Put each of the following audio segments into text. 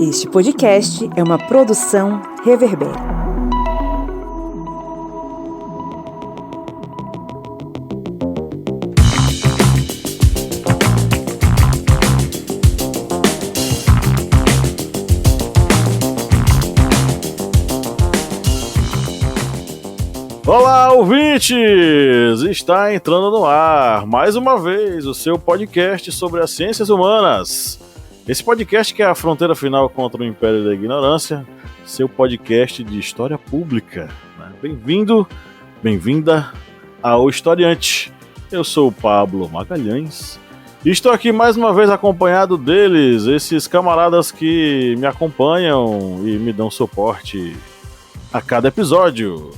Este podcast é uma produção Reverber. Olá, ouvintes! Está entrando no ar, mais uma vez, o seu podcast sobre as ciências humanas. Esse podcast que é a fronteira final contra o Império da Ignorância, seu podcast de história pública. Bem-vindo, bem-vinda ao Historiante. Eu sou o Pablo Magalhães e estou aqui mais uma vez acompanhado deles, esses camaradas que me acompanham e me dão suporte a cada episódio.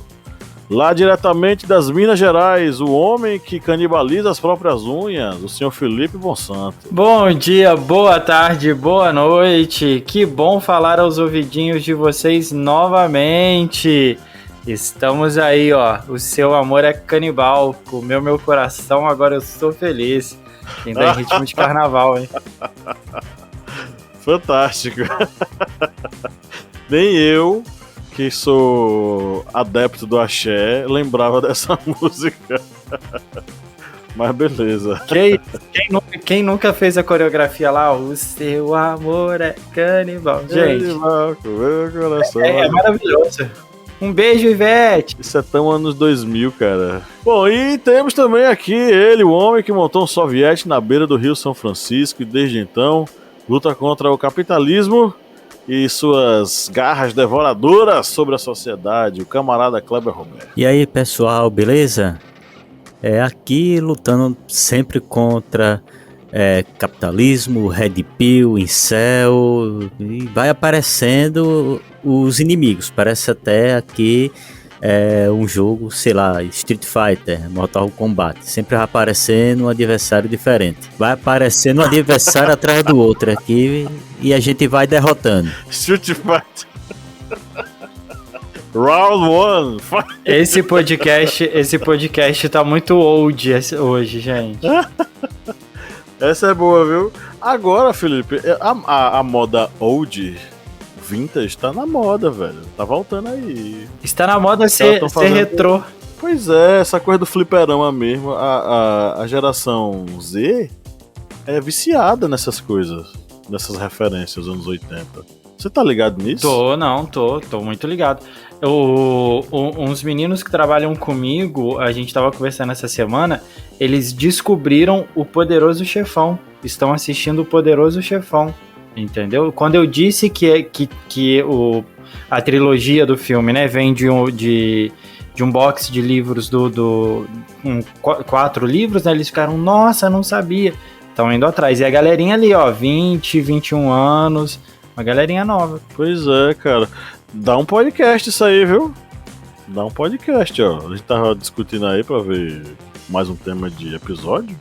Lá diretamente das Minas Gerais, o homem que canibaliza as próprias unhas, o senhor Felipe Bonsanto. Bom dia, boa tarde, boa noite. Que bom falar aos ouvidinhos de vocês novamente. Estamos aí, ó. O seu amor é canibal. Comeu meu coração, agora eu sou feliz. Ainda em ritmo de carnaval, hein? Fantástico. Nem eu, que sou adepto do axé, lembrava dessa música. Mas beleza. Quem nunca fez a coreografia lá? O seu amor é canibal. Gente, canibal, meu coração. É maravilhoso. Um beijo, Ivete. Isso é tão anos 2000, cara. Bom, e temos também aqui ele, o homem que montou um soviete na beira do Rio São Francisco e desde então luta contra o capitalismo e suas garras devoradoras sobre a sociedade, o camarada Kleber Roberto. E aí, pessoal, beleza? Aqui lutando sempre contra capitalismo, Red Pill, Incel, e vai aparecendo os inimigos. Parece até aqui um jogo, sei lá, Street Fighter, Mortal Kombat. Sempre vai aparecendo um adversário diferente. Vai aparecendo um adversário atrás do outro aqui e a gente vai derrotando. Street Fighter. Round 1. Esse podcast tá muito old hoje, gente. Essa é boa, viu? Agora, Felipe, a moda old, vintage, tá na moda, velho. Tá voltando aí. Está na moda ser retrô. Pois é, essa coisa do fliperama mesmo. A geração Z é viciada nessas coisas, nessas referências dos anos 80. Você tá ligado nisso? Tô muito ligado. Uns meninos que trabalham comigo, a gente tava conversando essa semana, eles descobriram o Poderoso Chefão. Estão assistindo o Poderoso Chefão. Entendeu? Quando eu disse que a trilogia do filme, né, vem de um box de livros 4 livros, né, eles ficaram, nossa, não sabia. Estão indo atrás. E a galerinha ali, ó, 20, 21 anos, uma galerinha nova. Pois é, cara. Dá um podcast isso aí, viu? Dá um podcast, ó. A gente tava discutindo aí pra ver mais um tema de episódio.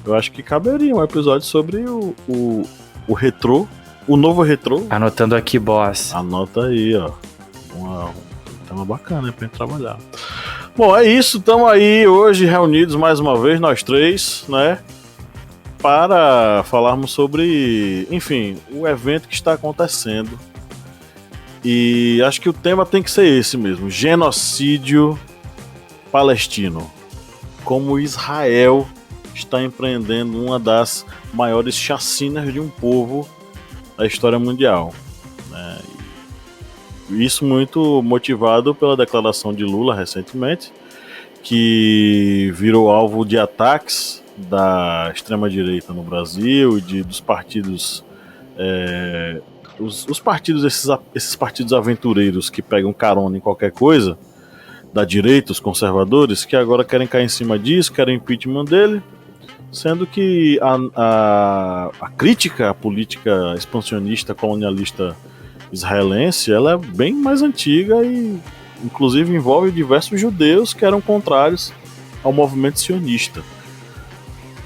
Eu acho que caberia um episódio sobre o retrô, o novo retrô. Anotando aqui, boss. Anota aí, ó. Um tema bacana pra gente trabalhar. Bom, é isso. Estamos aí hoje reunidos mais uma vez, nós três, né? Para falarmos sobre, enfim, o evento que está acontecendo. E acho que o tema tem que ser esse mesmo: genocídio palestino. Como Israel está empreendendo uma das maiores chacinas de um povo da história mundial, né? Isso muito motivado pela declaração de Lula recentemente, que virou alvo de ataques da extrema-direita no Brasil e dos partidos, esses partidos aventureiros que pegam carona em qualquer coisa, da direita, os conservadores, que agora querem cair em cima disso, querem impeachment dele. Sendo que a crítica à política expansionista, colonialista israelense, ela é bem mais antiga e inclusive envolve diversos judeus que eram contrários ao movimento sionista.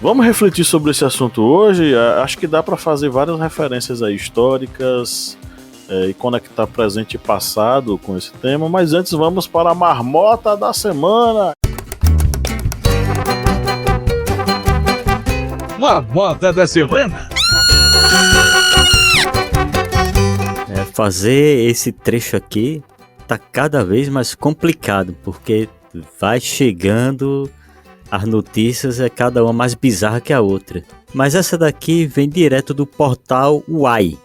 Vamos refletir sobre esse assunto hoje. Acho que dá para fazer várias referências aí históricas e conectar presente e passado com esse tema, mas antes vamos para a marmota da semana. Marmota da semana. fazer esse trecho aqui tá cada vez mais complicado, porque vai chegando as notícias, é cada uma mais bizarra que a outra. Mas essa daqui vem direto do portal Uai.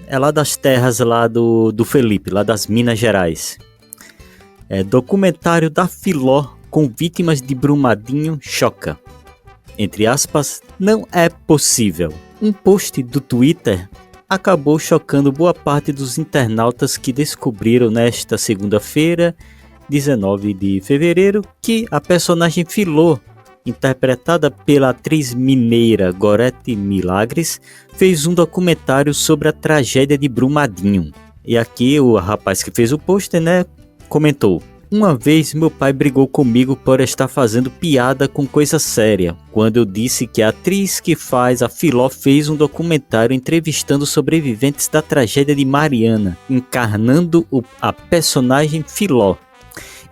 É lá das terras lá do Felipe, lá das Minas Gerais. É documentário da Filó com vítimas de Brumadinho choca. Entre aspas, não é possível. Um post do Twitter acabou chocando boa parte dos internautas que descobriram nesta segunda-feira, 19 de fevereiro, que a personagem Filó, interpretada pela atriz mineira Gorete Milagres, fez um documentário sobre a tragédia de Brumadinho. E aqui o rapaz que fez o pôster, comentou: uma vez meu pai brigou comigo por estar fazendo piada com coisa séria, quando eu disse que a atriz que faz a Filó fez um documentário entrevistando sobreviventes da tragédia de Mariana, encarnando a personagem Filó.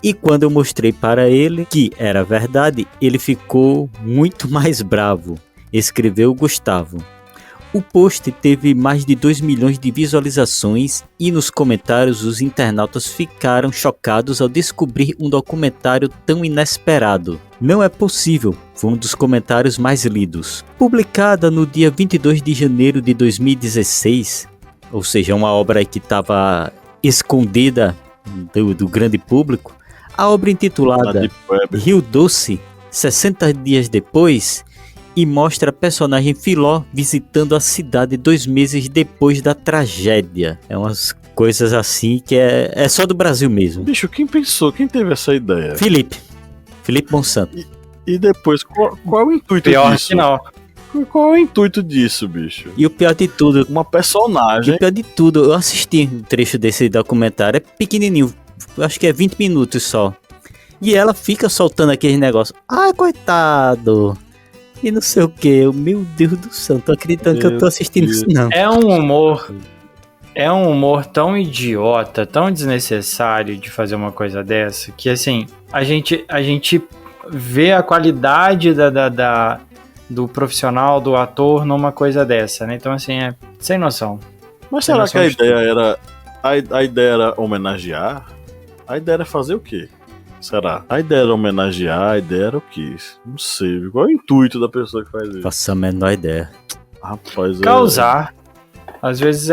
E quando eu mostrei para ele que era verdade, ele ficou muito mais bravo, escreveu Gustavo. O post teve mais de 2 milhões de visualizações e nos comentários os internautas ficaram chocados ao descobrir um documentário tão inesperado. Não é possível, foi um dos comentários mais lidos. Publicada no dia 22 de janeiro de 2016, ou seja, uma obra que estava escondida do grande público, a obra intitulada Rio Doce, 60 dias depois, e mostra a personagem Filó visitando a cidade 2 meses depois da tragédia. É umas coisas assim que é só do Brasil mesmo. Bicho, quem pensou? Quem teve essa ideia? Felipe Monsanto. E depois, qual é o intuito Pior disso? que não. Qual é o intuito disso, bicho? E o pior de tudo, Uma personagem. eu assisti um trecho desse documentário, é pequenininho, acho que é 20 minutos só. E ela fica soltando aqueles negócios. Ai, coitado. E não sei o que. Meu Deus do céu, não tô acreditando que eu tô assistindo isso, não. É um humor tão idiota, tão desnecessário de fazer uma coisa dessa, que assim, a gente vê a qualidade do profissional, do ator numa coisa dessa, né? Então assim, é sem noção. Mas será que a ideia era homenagear? A ideia era fazer o quê? Será? A ideia era homenagear, a ideia era o quê? Não sei. Qual é o intuito da pessoa que faz isso? Faço a menor ideia. Rapaz, Causar. Às vezes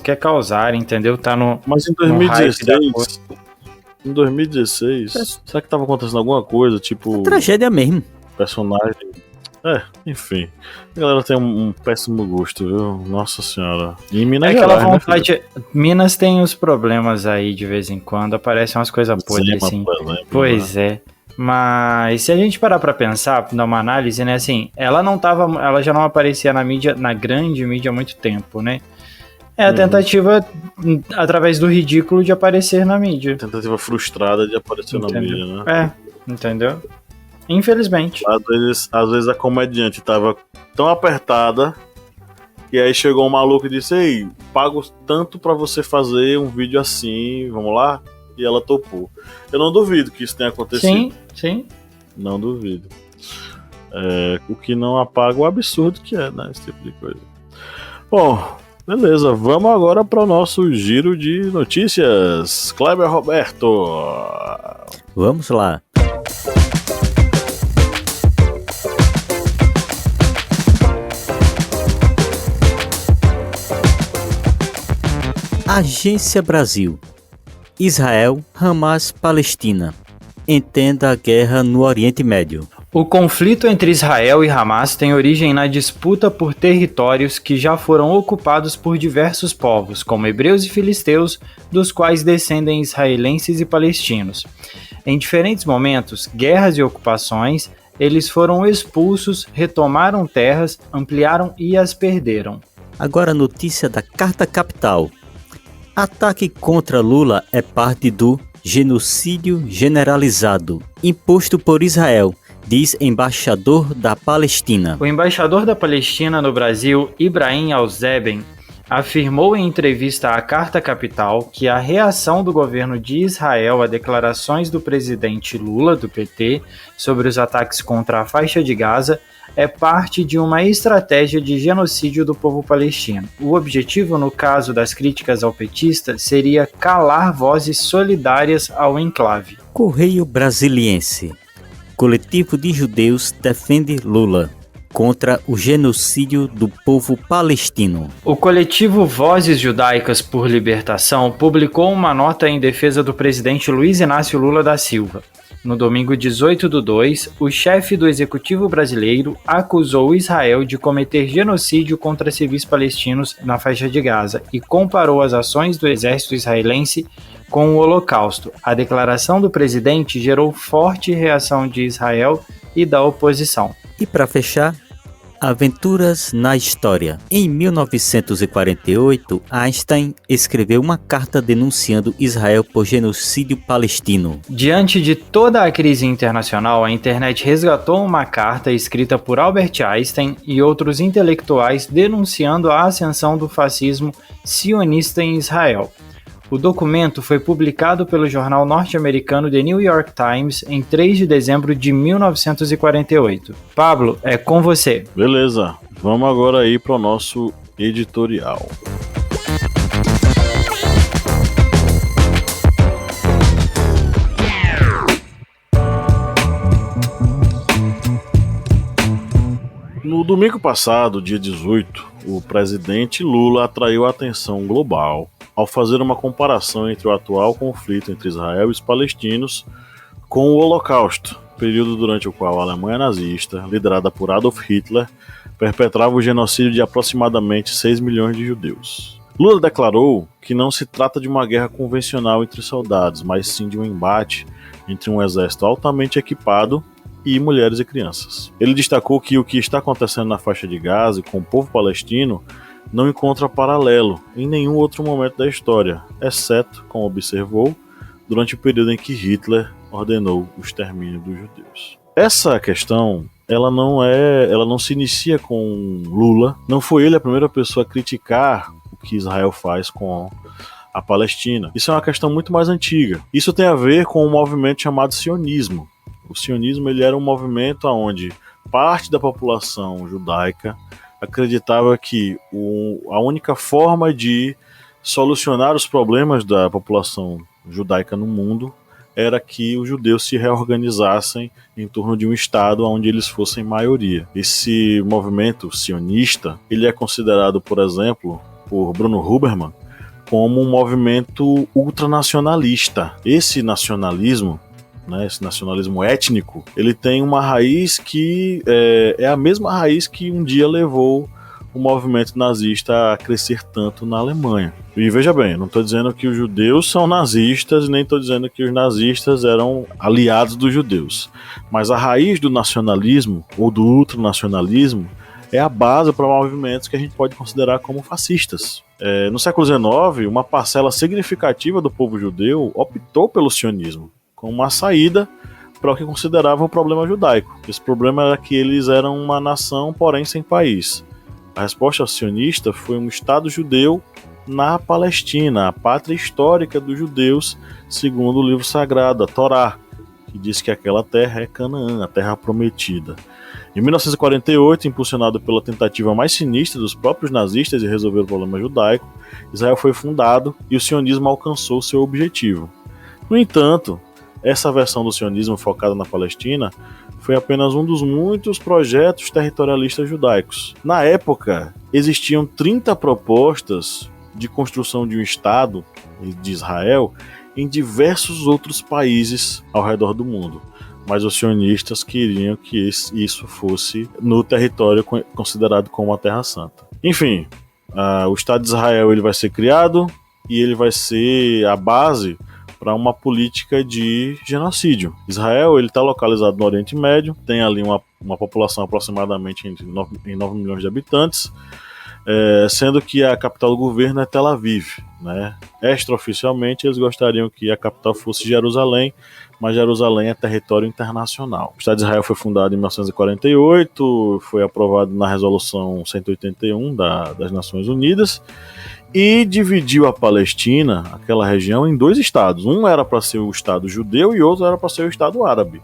quer causar, entendeu? Tá no. Mas em 2016. Em 2016, será que tava acontecendo alguma coisa? Tipo. Tragédia mesmo. Personagem. Enfim. A galera tem um péssimo gosto, viu? Nossa senhora. E em Minas aquela Gerais, vontade. Minas tem os problemas aí de vez em quando, aparecem umas coisas podres assim. Por exemplo, Pois é. Mas se a gente parar pra pensar, dar uma análise, né, assim, ela já não aparecia na mídia, na grande mídia há muito tempo, né? É a tentativa, através do ridículo, de aparecer na mídia. Tentativa frustrada de aparecer na mídia, né? Entendeu? Infelizmente. Às vezes a comediante tava tão apertada e aí chegou um maluco e disse: ei, pago tanto pra você fazer um vídeo assim, vamos lá? E ela topou. Eu não duvido que isso tenha acontecido. Sim. Não duvido. O que não apaga o absurdo que é, né? Esse tipo de coisa. Bom, beleza. Vamos agora para o nosso giro de notícias. Kleber Roberto. Vamos lá. Agência Brasil. Israel, Hamas, Palestina. Entenda a guerra no Oriente Médio. O conflito entre Israel e Hamas tem origem na disputa por territórios que já foram ocupados por diversos povos, como hebreus e filisteus, dos quais descendem israelenses e palestinos. Em diferentes momentos, guerras e ocupações, eles foram expulsos, retomaram terras, ampliaram e as perderam. Agora a notícia da Carta Capital. Ataque contra Lula é parte do genocídio generalizado imposto por Israel, diz embaixador da Palestina. O embaixador da Palestina no Brasil, Ibrahim Al-Zeben, afirmou em entrevista à Carta Capital que a reação do governo de Israel a declarações do presidente Lula, do PT, sobre os ataques contra a faixa de Gaza é parte de uma estratégia de genocídio do povo palestino. O objetivo, no caso das críticas ao petista, seria calar vozes solidárias ao enclave. Correio Brasiliense. Coletivo de judeus defende Lula contra o genocídio do povo palestino. O coletivo Vozes Judaicas por Libertação publicou uma nota em defesa do presidente Luiz Inácio Lula da Silva. No domingo 18/2, o chefe do executivo brasileiro acusou Israel de cometer genocídio contra civis palestinos na faixa de Gaza e comparou as ações do exército israelense com o Holocausto. A declaração do presidente gerou forte reação de Israel e da oposição. E para fechar, aventuras na história. Em 1948, Einstein escreveu uma carta denunciando Israel por genocídio palestino. Diante de toda a crise internacional, a internet resgatou uma carta escrita por Albert Einstein e outros intelectuais denunciando a ascensão do fascismo sionista em Israel. O documento foi publicado pelo jornal norte-americano The New York Times em 3 de dezembro de 1948. Pablo, é com você. Beleza, vamos agora aí para o nosso editorial. No domingo passado, dia 18, o presidente Lula atraiu a atenção global ao fazer uma comparação entre o atual conflito entre Israel e os palestinos com o Holocausto, período durante o qual a Alemanha nazista, liderada por Adolf Hitler, perpetrava o genocídio de aproximadamente 6 milhões de judeus. Lula declarou que não se trata de uma guerra convencional entre soldados, mas sim de um embate entre um exército altamente equipado e mulheres e crianças. Ele destacou que o que está acontecendo na faixa de Gaza com o povo palestino não encontra paralelo em nenhum outro momento da história, exceto, como observou, durante o período em que Hitler ordenou o extermínio dos judeus. Essa questão, ela não se inicia com Lula, não foi ele a primeira pessoa a criticar o que Israel faz com a Palestina. Isso é uma questão muito mais antiga. Isso tem a ver com um movimento chamado sionismo. O sionismo ele era um movimento onde parte da população judaica acreditava que a única forma de solucionar os problemas da população judaica no mundo era que os judeus se reorganizassem em torno de um estado onde eles fossem maioria. Esse movimento sionista, ele é considerado, por exemplo, por Bruno Huberman, como um movimento ultranacionalista. Esse nacionalismo, esse nacionalismo étnico, ele tem uma raiz que é a mesma raiz que um dia levou o movimento nazista a crescer tanto na Alemanha. E veja bem, não estou dizendo que os judeus são nazistas, nem estou dizendo que os nazistas eram aliados dos judeus. Mas a raiz do nacionalismo, ou do ultranacionalismo, é a base para movimentos que a gente pode considerar como fascistas. No século XIX, uma parcela significativa do povo judeu optou pelo sionismo como uma saída para o que consideravam o problema judaico. Esse problema era que eles eram uma nação, porém sem país. A resposta sionista foi um Estado judeu na Palestina, a pátria histórica dos judeus, segundo o livro sagrado, a Torá, que diz que aquela terra é Canaã, a terra prometida. Em 1948, impulsionado pela tentativa mais sinistra dos próprios nazistas de resolver o problema judaico, Israel foi fundado e o sionismo alcançou seu objetivo. No entanto, essa versão do sionismo focada na Palestina foi apenas um dos muitos projetos territorialistas judaicos. Na época, existiam 30 propostas de construção de um Estado de Israel em diversos outros países ao redor do mundo. Mas os sionistas queriam que isso fosse no território considerado como a Terra Santa. Enfim, o Estado de Israel ele vai ser criado e ele vai ser a base para uma política de genocídio. Israel está localizado no Oriente Médio, tem ali uma população aproximadamente em 9 milhões de habitantes, sendo que a capital do governo é Tel Aviv. Extraoficialmente, eles gostariam que a capital fosse Jerusalém, mas Jerusalém é território internacional. O Estado de Israel foi fundado em 1948, foi aprovado na Resolução 181 das Nações Unidas, e dividiu a Palestina, aquela região, em 2 estados. Um era para ser o Estado judeu e outro era para ser o Estado árabe.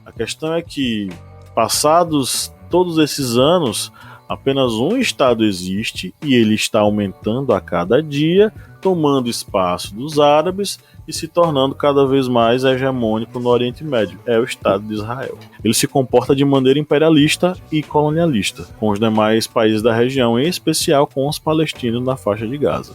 A questão é que, passados todos esses anos, apenas um Estado existe e ele está aumentando a cada dia, tomando espaço dos árabes e se tornando cada vez mais hegemônico no Oriente Médio. É o Estado de Israel. Ele se comporta de maneira imperialista e colonialista com os demais países da região, em especial com os palestinos na faixa de Gaza.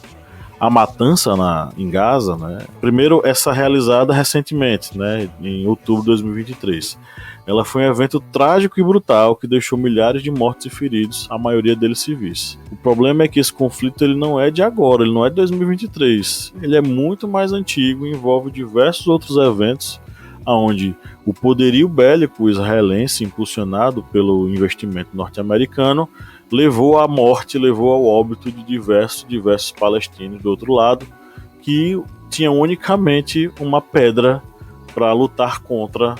A matança em Gaza, né, primeiro essa realizada recentemente, né, em outubro de 2023. Ela foi um evento trágico e brutal que deixou milhares de mortos e feridos, a maioria deles civis. O problema é que esse conflito ele não é de agora, ele não é de 2023. Ele é muito mais antigo e envolve diversos outros eventos onde o poderio bélico israelense, impulsionado pelo investimento norte-americano, levou à morte, levou ao óbito de diversos palestinos do outro lado, que tinham unicamente uma pedra para lutar contra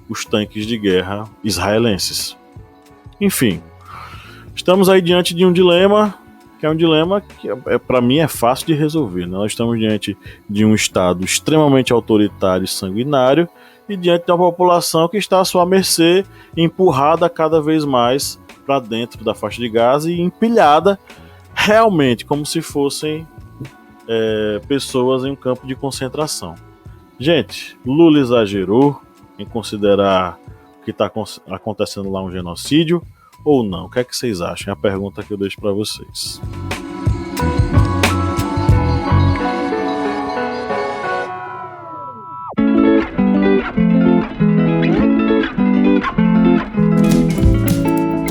os tanques de guerra israelenses. Enfim, estamos aí diante de um dilema, que é um dilema que para mim é fácil de resolver, né? Nós estamos diante de um Estado extremamente autoritário e sanguinário e diante de uma população que está à sua mercê, empurrada cada vez mais para dentro da faixa de Gaza e empilhada realmente como se fossem pessoas em um campo de concentração. Gente, Lula exagerou em considerar o que está acontecendo lá um genocídio ou não? O que é que vocês acham? É a pergunta que eu deixo para vocês.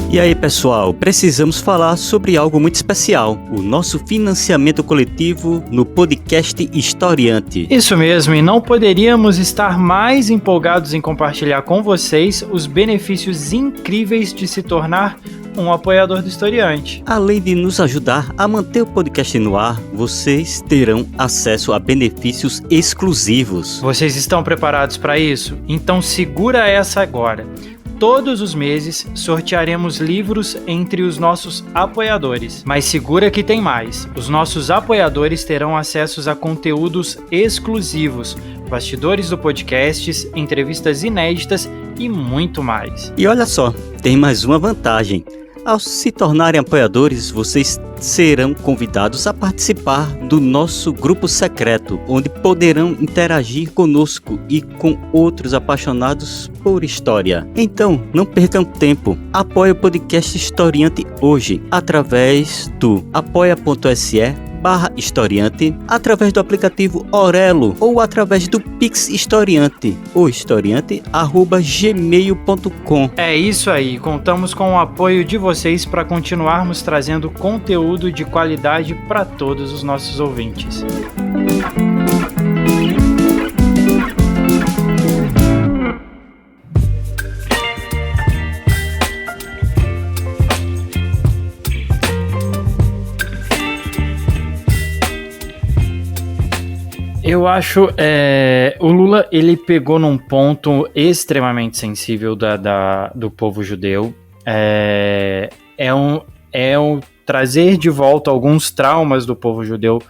E aí, pessoal, precisamos falar sobre algo muito especial, o nosso financiamento coletivo no podcast Historiante. Isso mesmo, e não poderíamos estar mais empolgados em compartilhar com vocês os benefícios incríveis de se tornar um apoiador do Historiante. Além de nos ajudar a manter o podcast no ar, vocês terão acesso a benefícios exclusivos. Vocês estão preparados para isso? Então segura essa agora. Todos os meses sortearemos livros entre os nossos apoiadores. Mas segura que tem mais. Os nossos apoiadores terão acesso a conteúdos exclusivos, bastidores do podcast, entrevistas inéditas e muito mais. E olha só, tem mais uma vantagem. Ao se tornarem apoiadores, vocês serão convidados a participar do nosso grupo secreto, onde poderão interagir conosco e com outros apaixonados por história. Então, não percam tempo. Apoie o podcast Historiante hoje, através do apoia.se/historiante, através do aplicativo Orelo ou através do Pix Historiante, ou historiante@gmail.com. É isso aí, contamos com o apoio de vocês para continuarmos trazendo conteúdo de qualidade para todos os nossos ouvintes. Eu acho, o Lula, ele pegou num ponto extremamente sensível do povo judeu, é um trazer de volta alguns traumas do povo judeu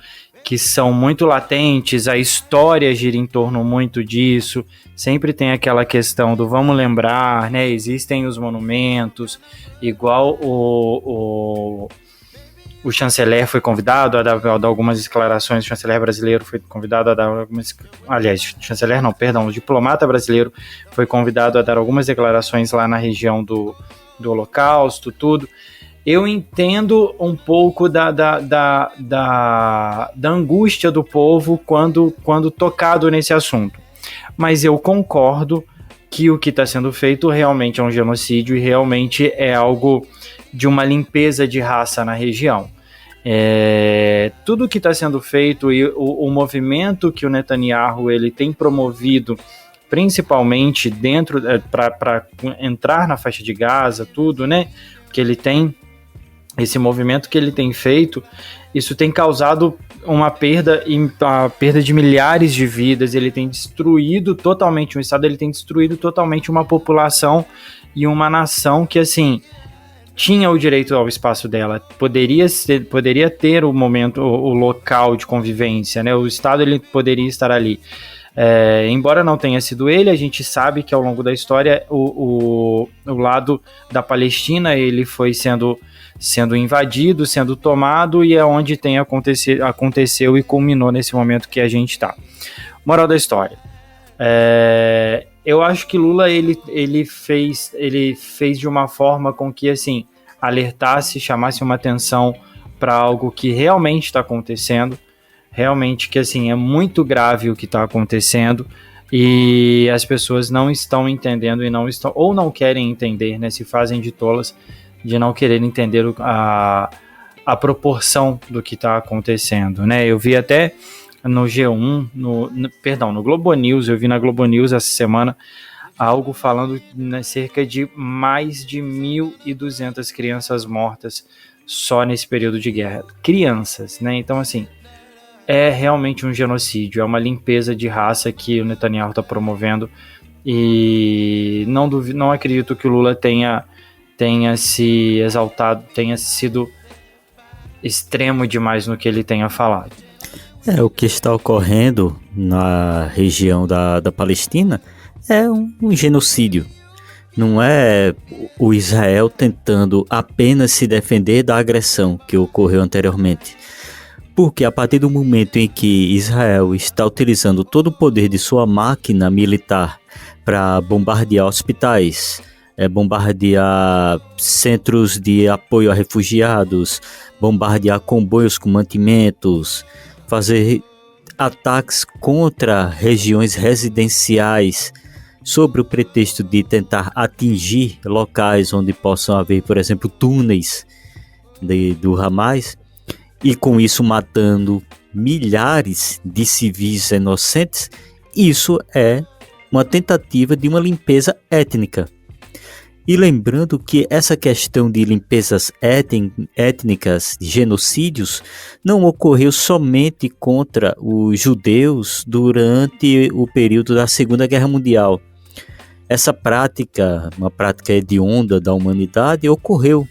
que são muito latentes, a história gira em torno muito disso, sempre tem aquela questão do vamos lembrar, né, existem os monumentos, igual o chanceler foi convidado a dar algumas declarações, o chanceler brasileiro foi convidado a dar algumas... Aliás, chanceler não, perdão, o diplomata brasileiro foi convidado a dar algumas declarações lá na região do Holocausto, tudo. Eu entendo um pouco da angústia do povo quando tocado nesse assunto. Mas eu concordo que o que está sendo feito realmente é um genocídio e realmente é algo de uma limpeza de raça na região. Tudo que está sendo feito e o movimento que o Netanyahu ele tem promovido, principalmente dentro para entrar na faixa de Gaza, tudo, né? Que ele tem esse movimento que ele tem feito, isso tem causado a perda de milhares de vidas. Ele tem destruído totalmente um estado, ele tem destruído totalmente uma população e uma nação que, assim, tinha o direito ao espaço dela, poderia ter o momento, o local de convivência, né? O Estado ele poderia estar ali. Embora não tenha sido ele, a gente sabe que ao longo da história o lado da Palestina ele foi sendo invadido, sendo tomado, e é onde aconteceu e culminou nesse momento que a gente está. Moral da história. Eu acho que Lula ele fez de uma forma com que assim alertasse, chamasse uma atenção para algo que realmente está acontecendo, realmente que assim é muito grave o que está acontecendo, e as pessoas não estão entendendo e não querem entender, né? Se fazem de tolas de não querer entender a proporção do que está acontecendo, né? Eu vi até no G1, no Globo News, eu vi na Globo News essa semana algo falando cerca de mais de 1.200 crianças mortas só nesse período de guerra. Crianças, né? Então, assim, é realmente um genocídio, é uma limpeza de raça que o Netanyahu está promovendo, e não acredito que o Lula tenha se exaltado, tenha sido extremo demais no que ele tenha falado. O que está ocorrendo na região da Palestina é um genocídio. Não é o Israel tentando apenas se defender da agressão que ocorreu anteriormente. Porque a partir do momento em que Israel está utilizando todo o poder de sua máquina militar para bombardear hospitais, bombardear centros de apoio a refugiados, bombardear comboios com mantimentos, fazer ataques contra regiões residenciais, sob o pretexto de tentar atingir locais onde possam haver, por exemplo, túneis do Hamas, e com isso matando milhares de civis inocentes. Isso é uma tentativa de uma limpeza étnica. E lembrando que essa questão de limpezas étnicas, de genocídios, não ocorreu somente contra os judeus durante o período da Segunda Guerra Mundial. Essa prática, uma prática hedionda da humanidade, ocorreu,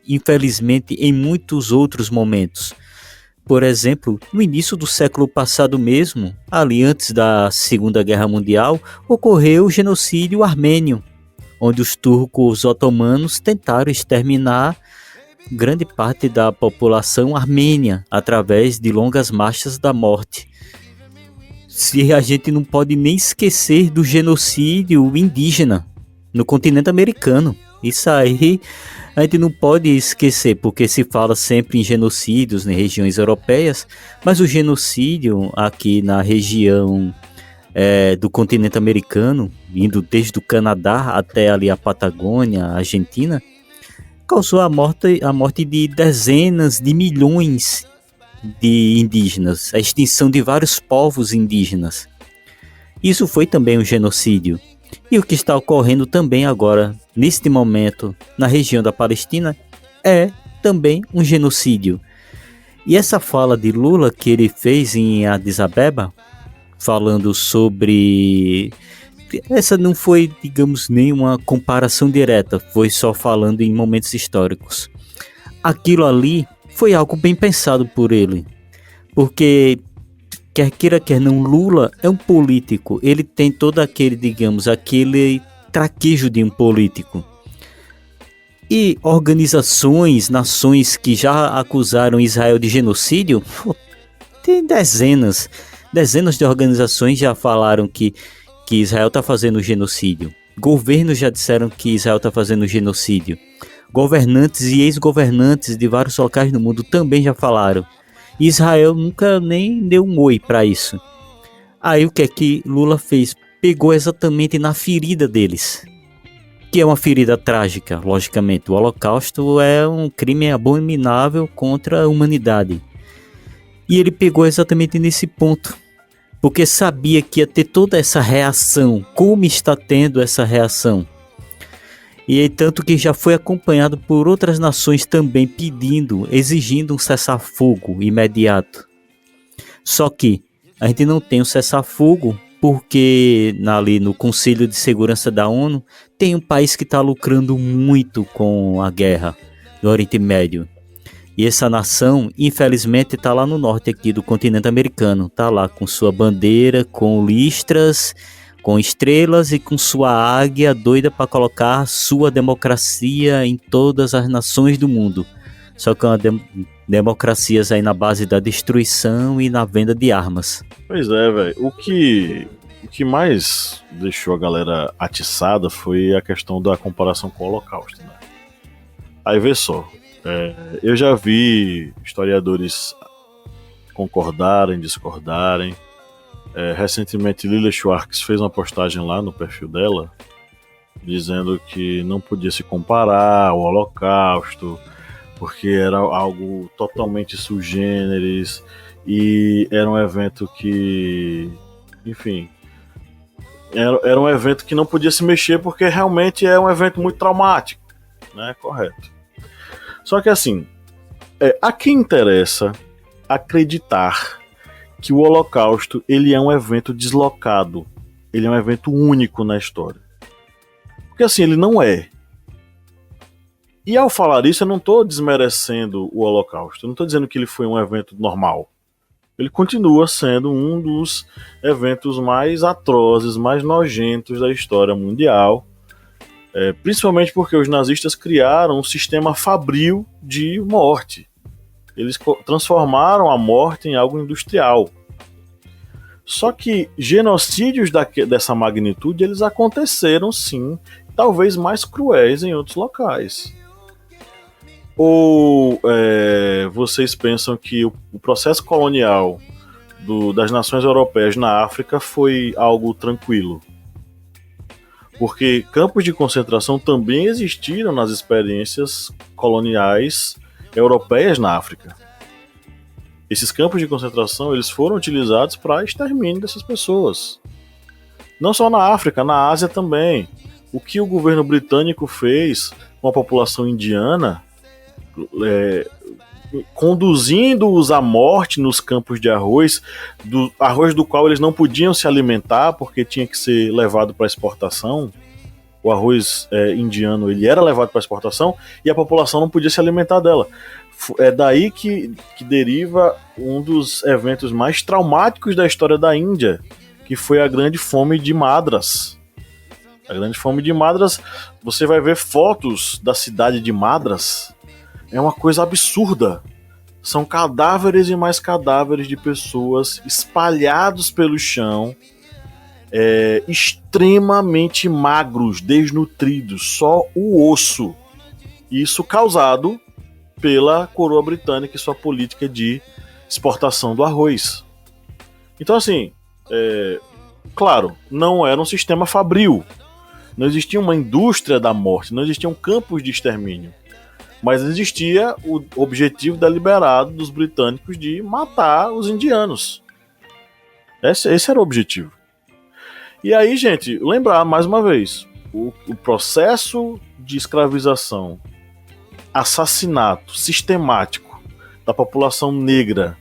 infelizmente, em muitos outros momentos. Por exemplo, no início do século passado mesmo, ali antes da Segunda Guerra Mundial, ocorreu o genocídio armênio, onde os turcos otomanos tentaram exterminar grande parte da população armênia através de longas marchas da morte. Se a gente não pode nem esquecer do genocídio indígena no continente americano. Isso aí a gente não pode esquecer, porque se fala sempre em genocídios em regiões europeias, mas o genocídio aqui na região do continente americano, indo desde o Canadá até ali a Patagônia, a Argentina, causou a morte de dezenas de milhões de indígenas, a extinção de vários povos indígenas. Isso foi também um genocídio. E o que está ocorrendo também agora, neste momento, na região da Palestina, é também um genocídio. E essa fala de Lula que ele fez em Addis Abeba, falando sobre... Essa não foi, digamos, nenhuma comparação direta, foi só falando em momentos históricos. Aquilo ali foi algo bem pensado por ele, porque quer queira, quer não, Lula é um político, ele tem todo aquele, digamos, aquele traquejo de um político. E organizações, nações que já acusaram Israel de genocídio, tem dezenas de organizações já falaram que Israel está fazendo genocídio. Governos já disseram que Israel está fazendo genocídio. Governantes e ex-governantes de vários locais do mundo também já falaram. Israel nunca nem deu um oi para isso. Aí o que é que Lula fez? Pegou exatamente na ferida deles, que é uma ferida trágica, logicamente. O Holocausto é um crime abominável contra a humanidade. E ele pegou exatamente nesse ponto, porque sabia que ia ter toda essa reação, como está tendo essa reação. E tanto que já foi acompanhado por outras nações também exigindo um cessar-fogo imediato. Só que a gente não tem um cessar-fogo porque ali no Conselho de Segurança da ONU tem um país que está lucrando muito com a guerra no Oriente Médio. E essa nação, infelizmente, está lá no norte aqui do continente americano. Está lá com sua bandeira, com listras, com estrelas e com sua águia doida para colocar sua democracia em todas as nações do mundo. Só que é uma democracias aí na base da destruição e na venda de armas. Pois é, velho. O que mais deixou a galera atiçada foi a questão da comparação com o Holocausto, né? Aí vê só, eu já vi historiadores concordarem, discordarem. Recentemente Lilia Schwartz fez uma postagem lá no perfil dela dizendo que não podia se comparar ao Holocausto porque era algo totalmente sui generis e era um evento que, enfim, era um evento que não podia se mexer porque realmente é um evento muito traumático, né? Correto. Só que assim, a quem interessa acreditar que o Holocausto ele é um evento deslocado, ele é um evento único na história. Porque assim, ele não é. E ao falar isso, eu não estou desmerecendo o Holocausto, eu não estou dizendo que ele foi um evento normal. Ele continua sendo um dos eventos mais atrozes, mais nojentos da história mundial, principalmente porque os nazistas criaram um sistema fabril de morte. Eles transformaram a morte em algo industrial. Só que genocídios dessa magnitude, eles aconteceram sim, talvez mais cruéis em outros locais. Ou vocês pensam que o processo colonial das nações europeias na África foi algo tranquilo? Porque campos de concentração também existiram nas experiências coloniais europeias na África. Esses campos de concentração eles foram utilizados para extermínio dessas pessoas. Não só na África, na Ásia também. O que o governo britânico fez com a população indiana, conduzindo-os à morte nos campos de arroz, do arroz do qual eles não podiam se alimentar porque tinha que ser levado para exportação. O arroz indiano ele era levado para exportação e a população não podia se alimentar dela. É daí que deriva um dos eventos mais traumáticos da história da Índia, que foi a Grande Fome de Madras. A Grande Fome de Madras, você vai ver fotos da cidade de Madras, é uma coisa absurda. São cadáveres e mais cadáveres de pessoas espalhados pelo chão, extremamente magros, desnutridos, só o osso. Isso causado pela coroa britânica e sua política de exportação do arroz. Então assim, claro, não era um sistema fabril, não existia uma indústria da morte, não existiam campos de extermínio, mas existia o objetivo deliberado dos britânicos de matar os indianos. Esse era o objetivo. E aí, gente, lembrar mais uma vez, o processo de escravização, assassinato sistemático da população negra,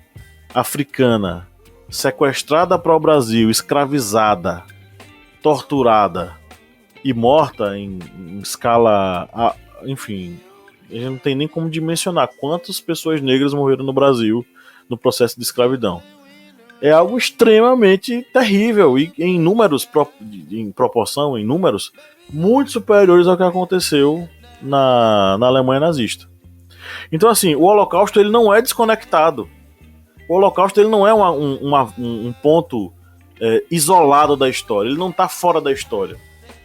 africana, sequestrada para o Brasil, escravizada, torturada e morta em escala, enfim, a gente não tem nem como dimensionar quantas pessoas negras morreram no Brasil no processo de escravidão. É algo extremamente terrível e em números, em proporção, em números, muito superiores ao que aconteceu na Alemanha nazista. Então assim, o Holocausto ele não é desconectado. O Holocausto ele não é um ponto isolado da história, ele não está fora da história.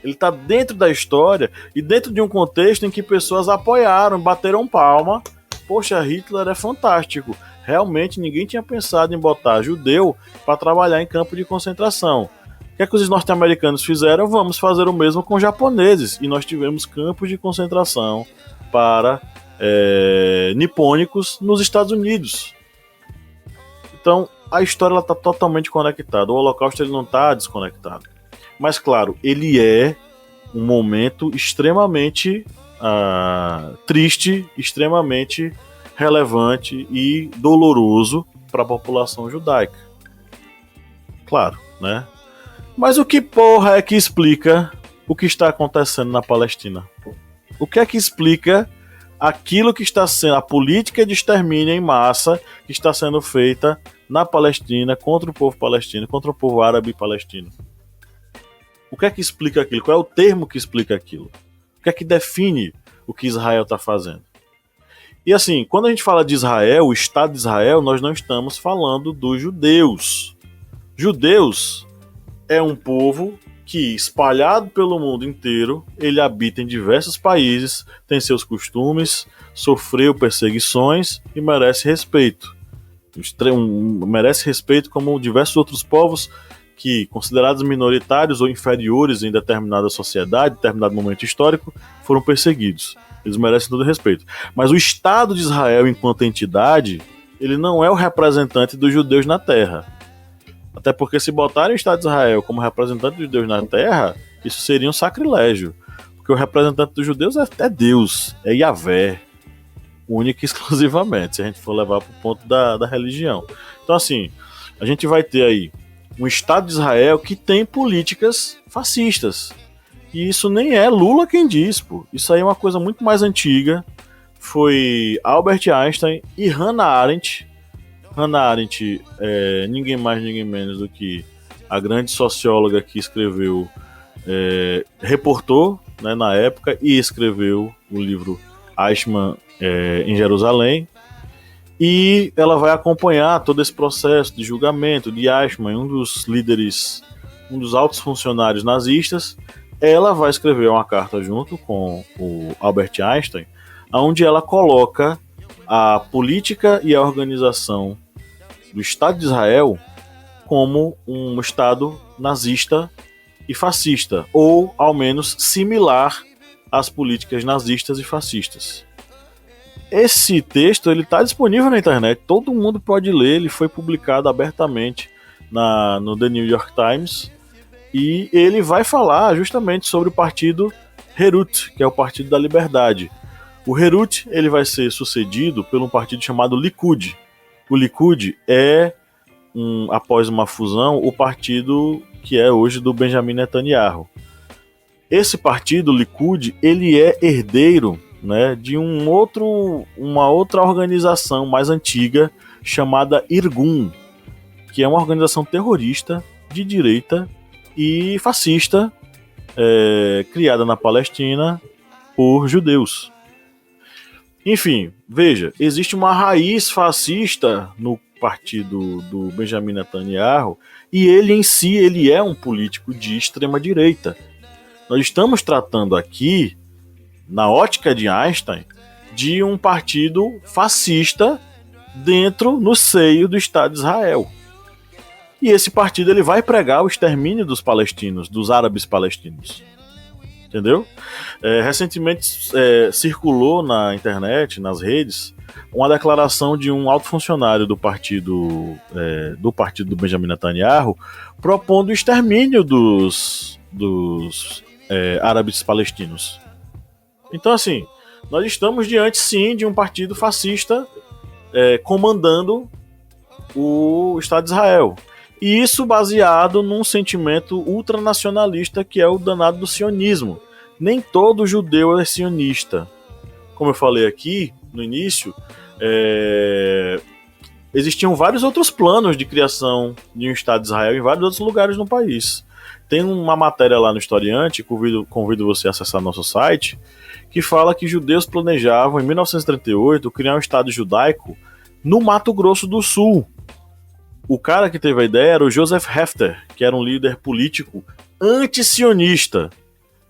Ele está dentro da história e dentro de um contexto em que pessoas apoiaram, bateram palma. Poxa, Hitler é fantástico. Realmente ninguém tinha pensado em botar judeu para trabalhar em campo de concentração. O que é que os norte-americanos fizeram? Vamos fazer o mesmo com os japoneses. E nós tivemos campos de concentração para nipônicos nos Estados Unidos. Então, a história está totalmente conectada. O Holocausto ele não está desconectado. Mas, claro, ele é um momento extremamente triste, extremamente relevante e doloroso para a população judaica. Claro, né? Mas o que porra é que explica o que está acontecendo na Palestina? O que é que explica aquilo que está sendo, a política de extermínio em massa que está sendo feita na Palestina contra o povo palestino, contra o povo árabe palestino. O que é que explica aquilo? Qual é o termo que explica aquilo? O que é que define o que Israel está fazendo? E assim, quando a gente fala de Israel, o Estado de Israel, nós não estamos falando dos judeus. Judeus é um povo que, espalhado pelo mundo inteiro, ele habita em diversos países, tem seus costumes, sofreu perseguições e merece respeito. Merece respeito como diversos outros povos que, considerados minoritários ou inferiores em determinada sociedade, em determinado momento histórico, foram perseguidos. Eles merecem todo respeito. Mas o Estado de Israel, enquanto entidade, ele não é o representante dos judeus na Terra. Até porque se botarem o Estado de Israel como representante dos judeus na Terra, isso seria um sacrilégio. Porque o representante dos judeus é Deus, é Yahvé, única e exclusivamente, se a gente for levar para o ponto da religião. Então assim, a gente vai ter aí um Estado de Israel que tem políticas fascistas. E isso nem é Lula quem diz, pô. Isso aí é uma coisa muito mais antiga. Foi Albert Einstein e Hannah Arendt. Hannah Arendt é ninguém mais, ninguém menos do que a grande socióloga que escreveu, reportou, né, na época, e escreveu o livro Eichmann em Jerusalém. E ela vai acompanhar todo esse processo de julgamento de Eichmann, um dos líderes, um dos altos funcionários nazistas. Ela vai escrever uma carta junto com o Albert Einstein, onde ela coloca a política e a organização do Estado de Israel como um Estado nazista e fascista, ou ao menos similar às políticas nazistas e fascistas. Esse texto está disponível na internet, todo mundo pode ler, ele foi publicado abertamente no The New York Times, e ele vai falar justamente sobre o partido Herut, que é o Partido da Liberdade. O Herut, ele vai ser sucedido por um partido chamado Likud. O Likud é, após uma fusão, o partido que é hoje do Benjamin Netanyahu. Esse partido, Likud, ele é herdeiro, né, de uma outra organização mais antiga chamada Irgun, que é uma organização terrorista de direita e fascista, criada na Palestina por judeus. Enfim, veja, existe uma raiz fascista no partido do Benjamin Netanyahu e ele em si ele é um político de extrema direita. Nós estamos tratando aqui, na ótica de Einstein, de um partido fascista no seio do Estado de Israel. E esse partido ele vai pregar o extermínio dos palestinos, dos árabes palestinos. Entendeu? Recentemente circulou na internet, nas redes, uma declaração de um alto funcionário do partido do Benjamin Netanyahu propondo o extermínio dos árabes palestinos. Então, assim, nós estamos diante, sim, de um partido fascista comandando o Estado de Israel. E isso baseado num sentimento ultranacionalista que é o danado do sionismo. Nem todo judeu é sionista. Como eu falei aqui no início, existiam vários outros planos de criação de um Estado de Israel em vários outros lugares no país. Tem uma matéria lá no Historiante, convido você a acessar nosso site, que fala que judeus planejavam, em 1938, criar um Estado judaico no Mato Grosso do Sul. O cara que teve a ideia era o Joseph Hefter, que era um líder político anti-sionista.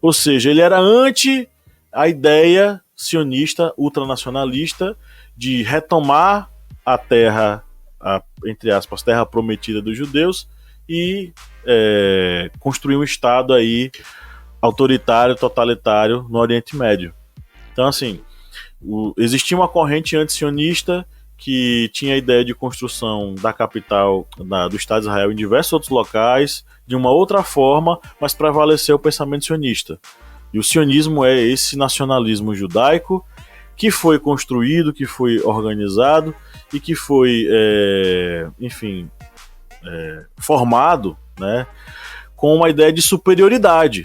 Ou seja, ele era anti a ideia sionista, ultranacionalista, de retomar a terra, entre aspas, terra prometida dos judeus e construir um Estado aí autoritário, totalitário no Oriente Médio. Então, assim, existia uma corrente anti-sionista que tinha a ideia de construção da capital do Estado de Israel em diversos outros locais, de uma outra forma, mas prevaleceu o pensamento sionista. E o sionismo é esse nacionalismo judaico que foi construído, que foi organizado e que foi, formado, né, com uma ideia de superioridade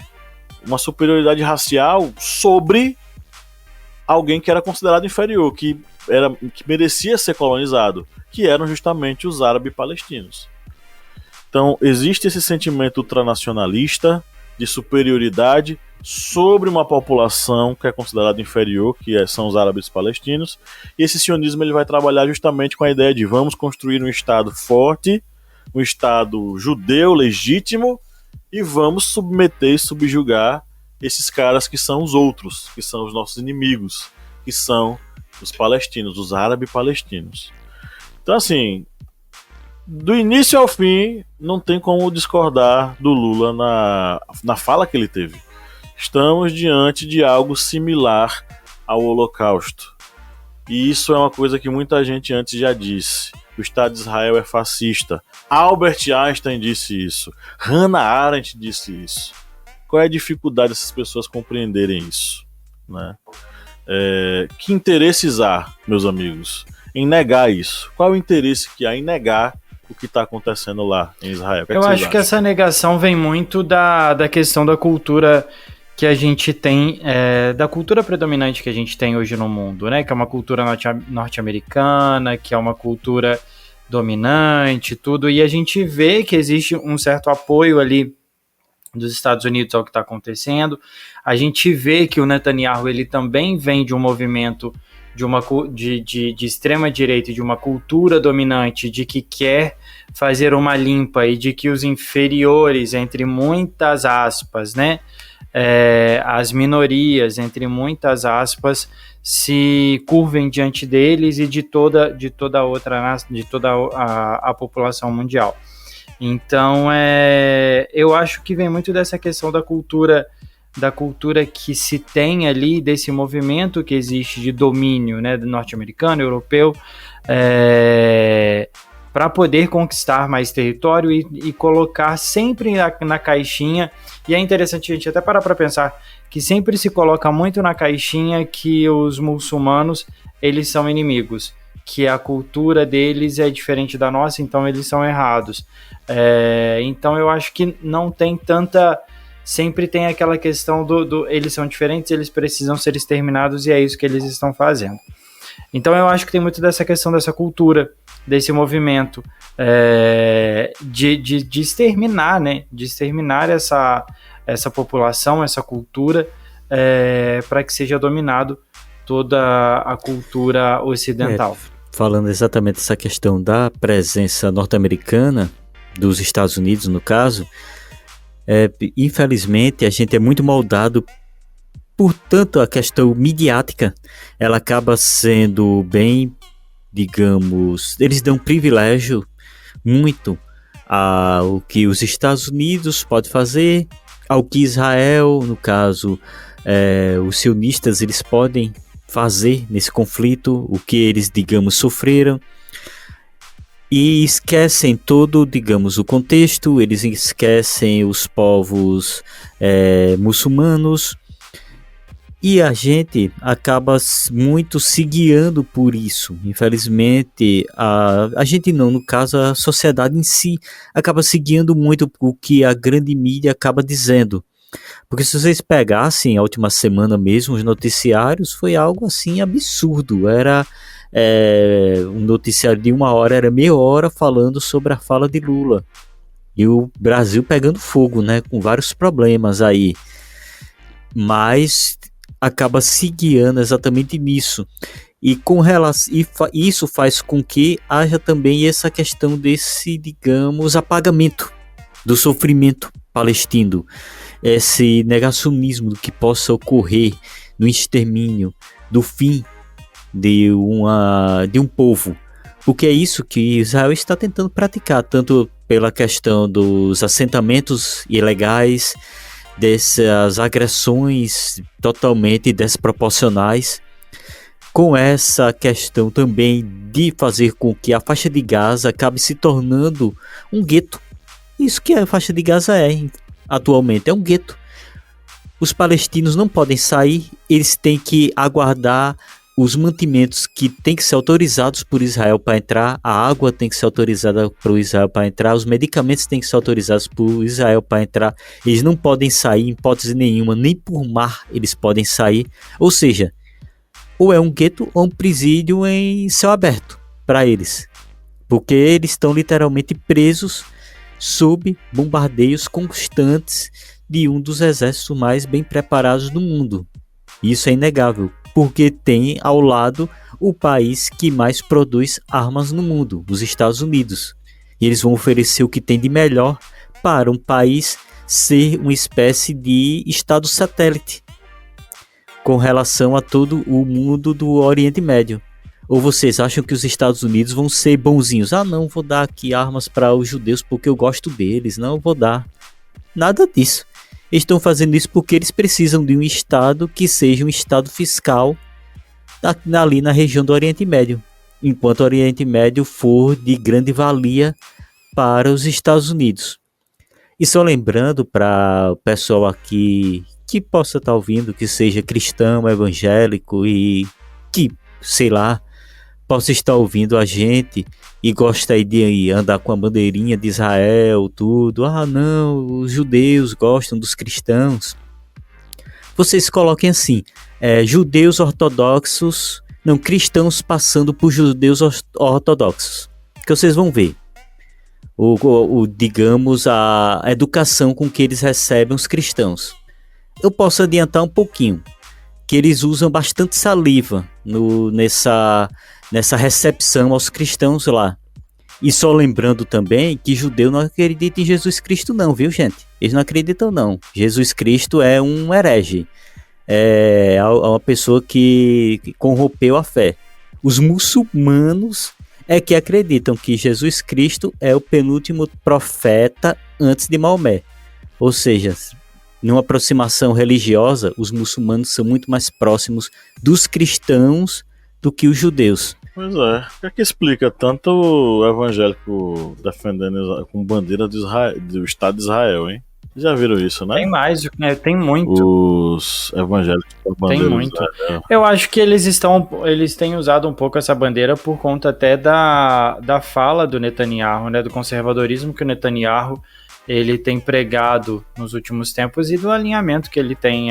racial sobre alguém que era considerado inferior, que merecia ser colonizado, que eram justamente os árabes palestinos. Então, existe esse sentimento ultranacionalista de superioridade sobre uma população que é considerada inferior, são os árabes palestinos, e esse sionismo ele vai trabalhar justamente com a ideia de vamos construir um Estado forte, um Estado judeu legítimo, e vamos submeter e subjugar esses caras que são os outros, que são os nossos inimigos, que são os palestinos, os árabes palestinos. Então, assim, do início ao fim, não tem como discordar do Lula na fala que ele teve. Estamos diante de algo similar ao Holocausto. E isso é uma coisa que muita gente antes já disse. O Estado de Israel é fascista. Albert Einstein disse isso. Hannah Arendt disse isso. Qual é a dificuldade dessas pessoas compreenderem isso? Né? Que interesses há, meus amigos, em negar isso? Qual é o interesse que há em negar o que está acontecendo lá em Israel? Eu acho que essa negação vem muito da questão da cultura que a gente tem, da cultura predominante que a gente tem hoje no mundo, né? Que é uma cultura norte-americana, que é uma cultura dominante, tudo, e a gente vê que existe um certo apoio ali dos Estados Unidos ao que está acontecendo. A gente vê que o Netanyahu ele também vem de um movimento de extrema direita, de uma cultura dominante, de que quer fazer uma limpa e de que os inferiores, entre muitas aspas, né, as minorias, entre muitas aspas, se curvem diante deles e de toda a população mundial. Então, eu acho que vem muito dessa questão da cultura que se tem ali, desse movimento que existe de domínio, né, norte-americano, europeu, para poder conquistar mais território e colocar sempre na caixinha. E é interessante a gente até parar para pensar que sempre se coloca muito na caixinha que os muçulmanos eles são inimigos, que a cultura deles é diferente da nossa, então eles são errados. Então eu acho que não tem tanta... Sempre tem aquela questão eles são diferentes, eles precisam ser exterminados e é isso que eles estão fazendo. Então eu acho que tem muito dessa questão dessa cultura, desse movimento de exterminar, né? De exterminar essa população, essa cultura, para que seja dominado toda a cultura ocidental. Falando exatamente dessa questão da presença norte-americana, dos Estados Unidos no caso, infelizmente a gente é muito moldado, portanto a questão midiática, ela acaba sendo bem, digamos, eles dão privilégio muito ao que os Estados Unidos pode fazer, ao que Israel, no caso, os sionistas, eles podem fazer nesse conflito, o que eles, digamos, sofreram, e esquecem todo, digamos, o contexto, eles esquecem os povos muçulmanos, e a gente acaba muito se guiando por isso. Infelizmente, a gente não, no caso, a sociedade em si acaba se guiando muito por o que a grande mídia acaba dizendo. Porque se vocês pegassem a última semana mesmo, os noticiários, foi algo assim absurdo. Era um noticiário de 1 hora, era meia hora falando sobre a fala de Lula. E o Brasil pegando fogo, né, com vários problemas aí. Mas acaba se guiando exatamente nisso. E isso faz com que haja também essa questão desse, digamos, apagamento do sofrimento palestino. Esse negacionismo do que possa ocorrer no extermínio, do fim de um povo, porque é isso que Israel está tentando praticar, tanto pela questão dos assentamentos ilegais, dessas agressões totalmente desproporcionais, com essa questão também de fazer com que a faixa de Gaza acabe se tornando um gueto. Isso que a faixa de Gaza atualmente é um gueto. Os palestinos não podem sair, eles têm que aguardar os mantimentos que têm que ser autorizados por Israel para entrar, a água tem que ser autorizada por Israel para entrar, os medicamentos têm que ser autorizados por Israel para entrar, eles não podem sair em hipótese nenhuma, nem por mar eles podem sair. Ou seja, ou é um gueto ou um presídio em céu aberto para eles. Porque eles estão literalmente presos sob bombardeios constantes de um dos exércitos mais bem preparados do mundo. Isso é inegável, porque tem ao lado o país que mais produz armas no mundo, os Estados Unidos. E eles vão oferecer o que tem de melhor para um país ser uma espécie de estado satélite com relação a todo o mundo do Oriente Médio. Ou vocês acham que os Estados Unidos vão ser bonzinhos? Ah, não, vou dar aqui armas para os judeus porque eu gosto deles. Não, vou dar. Nada disso. Eles estão fazendo isso porque eles precisam de um estado que seja um estado fiscal ali na região do Oriente Médio. Enquanto o Oriente Médio for de grande valia para os Estados Unidos. E só lembrando para o pessoal aqui que possa estar ouvindo, que seja cristão, evangélico e que, sei lá, possa estar ouvindo a gente e gosta aí de andar com a bandeirinha de Israel, tudo. Ah, não, os judeus gostam dos cristãos. Vocês coloquem assim, judeus ortodoxos, não, cristãos passando por judeus ortodoxos. Que vocês vão ver. Digamos, a educação com que eles recebem os cristãos. Eu posso adiantar um pouquinho, que eles usam bastante saliva nessa recepção aos cristãos lá. E só lembrando também que judeu não acredita em Jesus Cristo não, viu, gente? Eles não acreditam não. Jesus Cristo é um herege. É uma pessoa que corrompeu a fé. Os muçulmanos é que acreditam que Jesus Cristo é o penúltimo profeta antes de Maomé. Ou seja, numa aproximação religiosa, os muçulmanos são muito mais próximos dos cristãos do que os judeus. Pois é. O que explica tanto o evangélico defendendo com bandeira do Estado de Israel, hein? Já viram isso, né? Tem mais, né? Tem muito. Os evangélicos com a bandeira Tem muito. de Israel. Eu acho que eles têm usado um pouco essa bandeira por conta até da fala do Netanyahu, né? Do conservadorismo que o Netanyahu ele tem pregado nos últimos tempos e do alinhamento que ele tem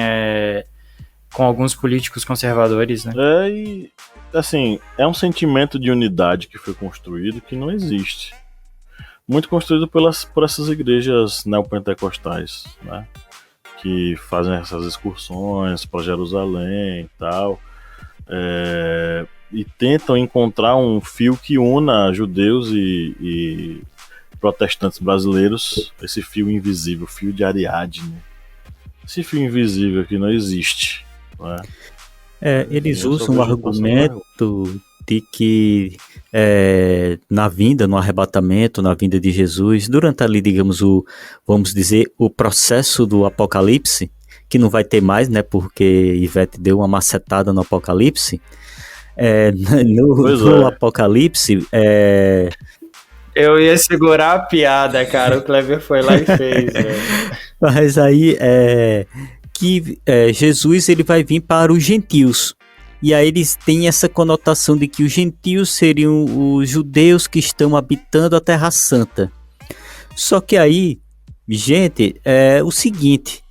com alguns políticos conservadores, né? E assim, é um sentimento de unidade que foi construído que não existe. Muito construído por essas igrejas neopentecostais, né? Que fazem essas excursões para Jerusalém e tal. E tentam encontrar um fio que una judeus e protestantes brasileiros, esse fio invisível, fio de Ariadne. Esse fio invisível que não existe, né? Eles usam o argumento de que no arrebatamento, na vinda de Jesus, durante ali, digamos, vamos dizer, o processo do Apocalipse, que não vai ter mais, né, porque Ivete deu uma macetada no Apocalipse, no Apocalipse, Eu ia segurar a piada, cara, o Kleber foi lá e fez, velho. Mas aí, Jesus ele vai vir para os gentios. E aí eles têm essa conotação de que os gentios seriam os judeus que estão habitando a Terra Santa. Só que aí, gente, é o seguinte,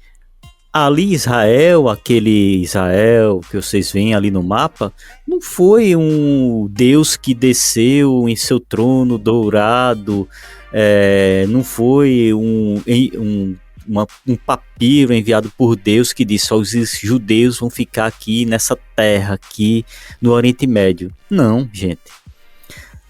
ali Israel, aquele Israel que vocês veem ali no mapa, não foi um Deus que desceu em seu trono dourado, não foi um papiro enviado por Deus que disse: os judeus vão ficar aqui nessa terra, aqui no Oriente Médio. Não, gente.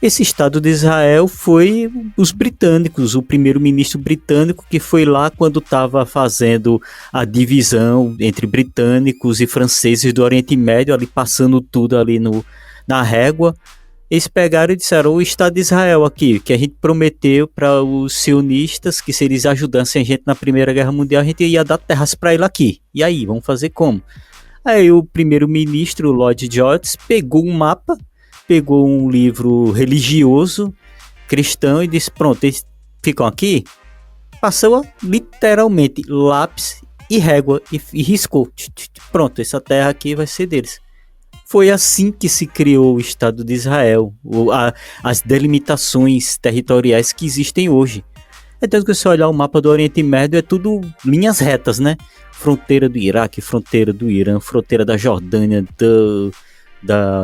Esse Estado de Israel foi os britânicos, o primeiro-ministro britânico que foi lá quando estava fazendo a divisão entre britânicos e franceses do Oriente Médio, ali passando tudo ali na régua. Eles pegaram e disseram: o Estado de Israel aqui, que a gente prometeu para os sionistas que se eles ajudassem a gente na Primeira Guerra Mundial, a gente ia dar terras para ele aqui. E aí, vamos fazer como? Aí o primeiro-ministro, Lloyd George, pegou um mapa, pegou um livro religioso, cristão, e disse: pronto, eles ficam aqui. Passou literalmente lápis e régua e riscou. Pronto, essa terra aqui vai ser deles. Foi assim que se criou o Estado de Israel, as delimitações territoriais que existem hoje. É tanto que se olhar o mapa do Oriente Médio, é tudo linhas retas, né? Fronteira do Iraque, fronteira do Irã, fronteira da Jordânia,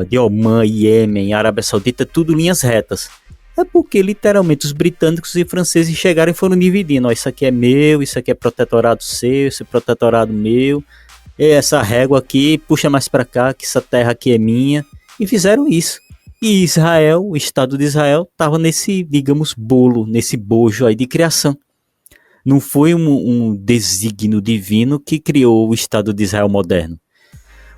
de Omã, Iêmen, Arábia Saudita, tudo linhas retas. É porque literalmente os britânicos e franceses chegaram e foram dividindo. Ó, isso aqui é meu, isso aqui é protetorado seu, esse é protetorado meu. E essa régua aqui puxa mais para cá, que essa terra aqui é minha. E fizeram isso. E Israel, o Estado de Israel, estava nesse, digamos, bolo, nesse bojo aí de criação. Não foi um desígnio divino que criou o Estado de Israel moderno.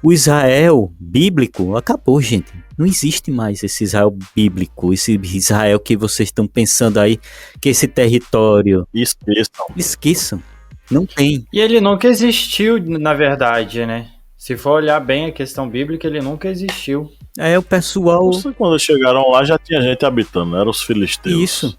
O Israel bíblico acabou, gente. Não existe mais esse Israel bíblico, esse Israel que vocês estão pensando aí, que esse território... Esqueçam. Esqueçam. Não tem. E ele nunca existiu, na verdade, né? Se for olhar bem a questão bíblica, ele nunca existiu. É o pessoal... Quando chegaram lá já tinha gente habitando, eram os filisteus. Isso.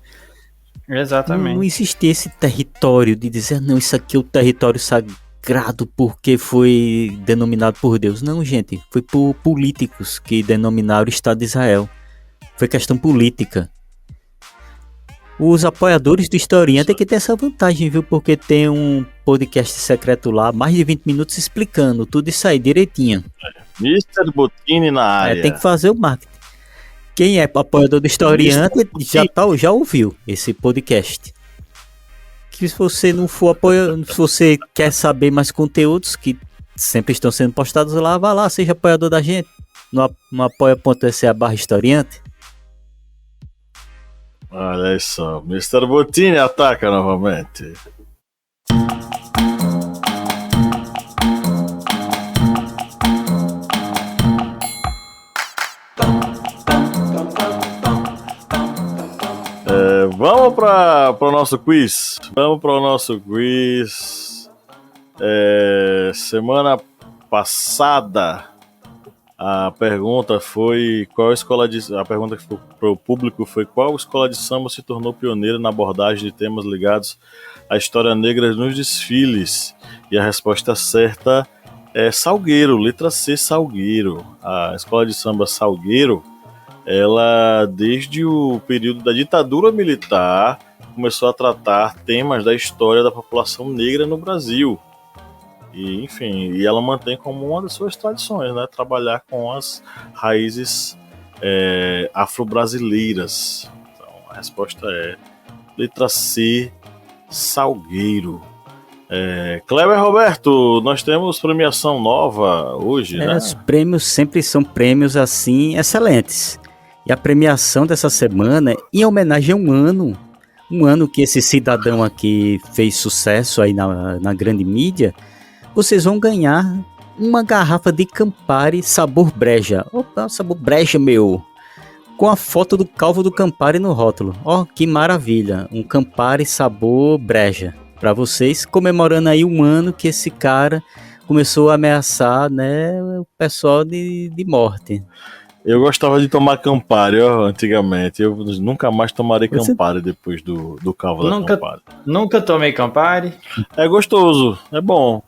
Exatamente. Não existia esse território de dizer, não, isso aqui é o território sagrado porque foi denominado por Deus. Não, gente, foi por políticos que denominaram o Estado de Israel. Foi questão política. Os apoiadores do Historiante tem que ter essa vantagem, viu? Porque tem um podcast secreto lá, mais de 20 minutos explicando tudo isso aí direitinho. Mr. Bottini na área. Tem que fazer o marketing. Quem é apoiador do Historiante já ouviu esse podcast. Que se você não for apoiador, se você quer saber mais conteúdos que sempre estão sendo postados lá, vá lá, seja apoiador da gente no apoia.se/historiante. Olha só, Mr. Bottini ataca novamente. Vamos para o nosso quiz. Semana passada a pergunta foi a pergunta que ficou para o público foi qual escola de samba se tornou pioneira na abordagem de temas ligados à história negra nos desfiles, e a resposta certa é Salgueiro, letra C, Salgueiro. A escola de samba Salgueiro, ela desde o período da ditadura militar começou a tratar temas da história da população negra no Brasil. E, enfim, e ela mantém como uma das suas tradições, né, trabalhar com as raízes afro-brasileiras. Então, a resposta é letra C, Salgueiro. Kleber Roberto, nós temos premiação nova hoje, né? Os prêmios sempre são prêmios assim excelentes. E a premiação dessa semana é em homenagem a um ano que esse cidadão aqui fez sucesso aí na grande mídia. Vocês vão ganhar uma garrafa de Campari sabor breja. Opa, sabor breja, meu! Com a foto do calvo do Campari no rótulo. Ó, que maravilha! Um Campari sabor breja. Para vocês, comemorando aí um ano que esse cara começou a ameaçar, né, o pessoal de morte. Eu gostava de tomar Campari, antigamente. Eu nunca mais tomarei Campari depois do calvo da Campari. Nunca tomei Campari. É gostoso, é bom.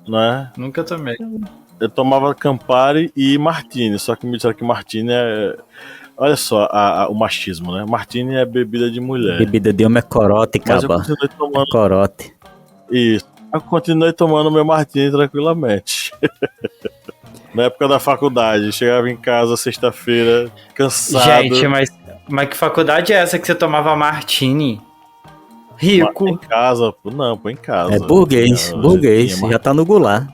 Né? Nunca tomei. Eu tomava Campari e Martini, só que me disseram que Martini é... Olha só o machismo, né? Martini é bebida de mulher. Bebida de homem é corote, mas caba. eu continuei tomando... Corote. Isso. Eu continuei tomando meu Martini tranquilamente. Na época da faculdade, chegava em casa sexta-feira, cansado. Gente, mas que faculdade é essa que você tomava Martini? Rico. Em casa, não, pô, em casa. É burguês, já tá no Goulart.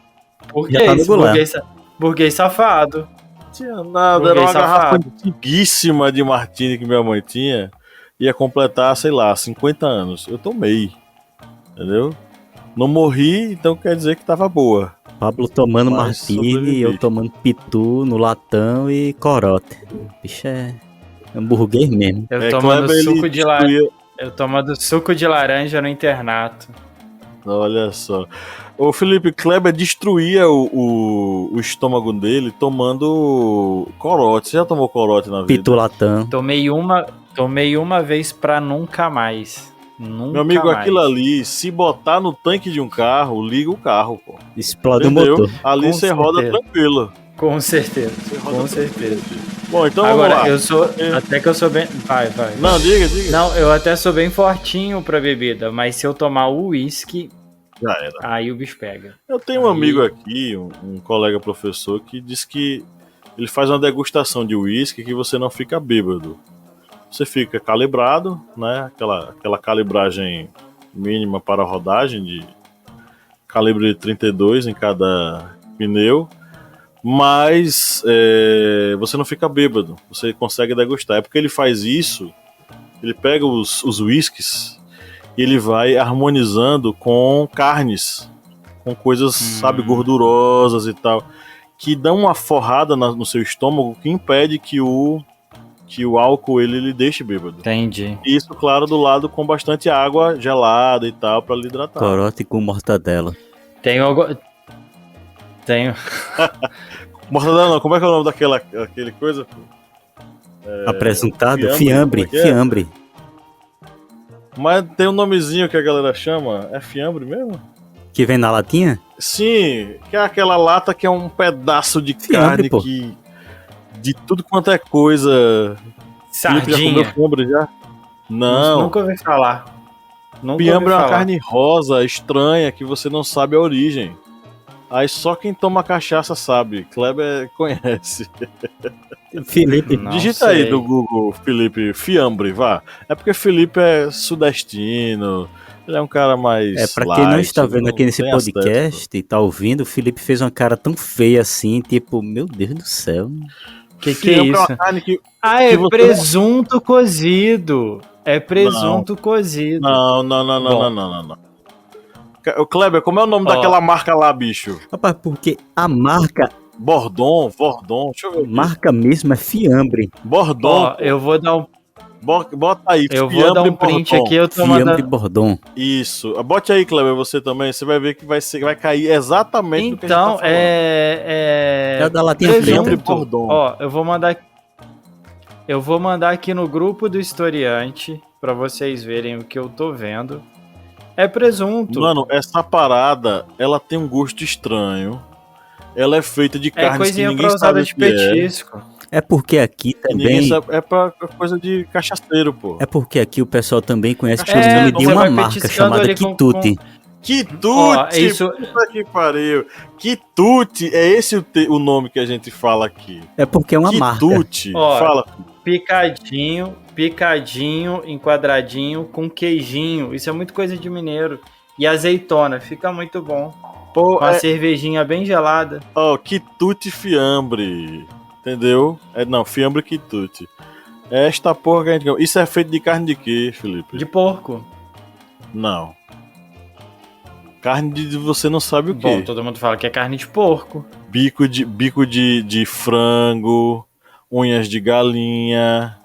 Burguês safado. Não tinha nada, Burguês era uma garrafa safado. antiguíssima de Martini que minha mãe tinha. Ia completar, sei lá, 50 anos. Eu tomei, entendeu? Não morri, então quer dizer que tava boa. Pablo tomando Mas Martini, sobrevivi. eu tomando Pitu no latão e corote. Bicho é burguês mesmo. Eu tomando Kleber, suco ele de laranja. destruía- Eu tomando suco de laranja no internato. Olha só. O Felipe Kleber destruía o estômago dele tomando corote. Você já tomou corote na vida? Pitu latão. Tomei uma vez pra nunca mais. Nunca Meu amigo, mais. aquilo ali, se botar no tanque de um carro, liga o carro, pô. Explode o Entendeu? motor. Ali Com você roda certeza. tranquilo. Com certeza. Você roda Com tranquilo. certeza. Bom, então Agora, vamos lá. eu sou. Até que eu sou bem. Vai. Não, diga. Não, eu até sou bem fortinho pra bebida, mas se eu tomar o uísque, Já era. aí o bicho pega. Eu tenho um amigo aqui, um colega professor, que diz que ele faz uma degustação de uísque que você não fica bêbado. Você fica calibrado, né? Aquela calibragem mínima para a rodagem de calibre 32 em cada pneu, mas você não fica bêbado, você consegue degustar. É porque ele faz isso, ele pega os whiskies e ele vai harmonizando com carnes, com coisas, sabe, gordurosas e tal, que dão uma forrada no seu estômago que impede que o álcool ele lhe deixe bêbado. Entendi. Isso, claro, do lado com bastante água gelada e tal, pra lhe hidratar. Corote com mortadela. Tenho. Mortadela não, como é que é o nome daquele coisa? Apresentado? fiambre, como é que é? Fiambre. Mas tem um nomezinho que a galera chama, é fiambre mesmo? Que vem na latinha? Sim, que é aquela lata que é um pedaço de Fiambre, carne pô. que... de tudo quanto é coisa... Felipe, já comeu Sardinha. fiambre já? Não. Nunca ouvi falar. Fiambre é uma carne rosa, estranha, que você não sabe a origem. Aí só quem toma cachaça sabe. Kleber conhece. Felipe. Não Digita aí sei. do Google, Felipe, fiambre, vá. É porque Felipe é sudestino, ele é um cara mais Pra quem não light, está vendo aqui nesse tem podcast e tá ouvindo, o Felipe fez uma cara tão feia assim, tipo, meu Deus do céu. Que é Fiambre é isso? uma carne que... Ah, é que você- presunto cozido. É presunto cozido. Não. O Kleber, como é o nome Ó. daquela marca lá, bicho? Rapaz, porque a marca Bordon, deixa eu ver aqui. marca mesmo é Fiambre. Bordon, Ó, eu vou dar um, bota aí, eu vou dar um print Bordon. aqui, eu tô Fiambre mandando. Bordon. Isso. Bote aí, Kleber, você também. Você vai ver que vai cair exatamente do que a gente Então, tá falando. É o da latinha Fiambre preta. Bordon. Ó, eu vou mandar aqui no grupo do historiante pra vocês verem o que eu tô vendo. É presunto. Mano, essa parada, ela tem um gosto estranho. Ela é feita de É carnes que coisinha ninguém pra usar sabe o de que é. petisco. É porque aqui Que ninguém também. sabe, é pra coisa de cachaceiro, pô. É porque aqui o pessoal também conhece É, pelo nome de você uma vai marca petiscando chamada ali com- Quitute. Quitute! Ó, isso- Puta que pariu! Quitute, é esse o nome que a gente fala aqui. É porque é uma marca. Quitute! Ó, Fala. Picadinho, em quadradinho, com queijinho. Isso é muito coisa de mineiro. E azeitona, fica muito bom. Pô, Com a cervejinha bem gelada. Quitute fiambre. Entendeu? Não, fiambre quitute. É esta porra que a gente... Isso é feito de carne de quê, Felipe? De porco. Não. Carne de você não sabe o quê. Bom, todo mundo fala que é carne de porco. Bico de frango, unhas de galinha,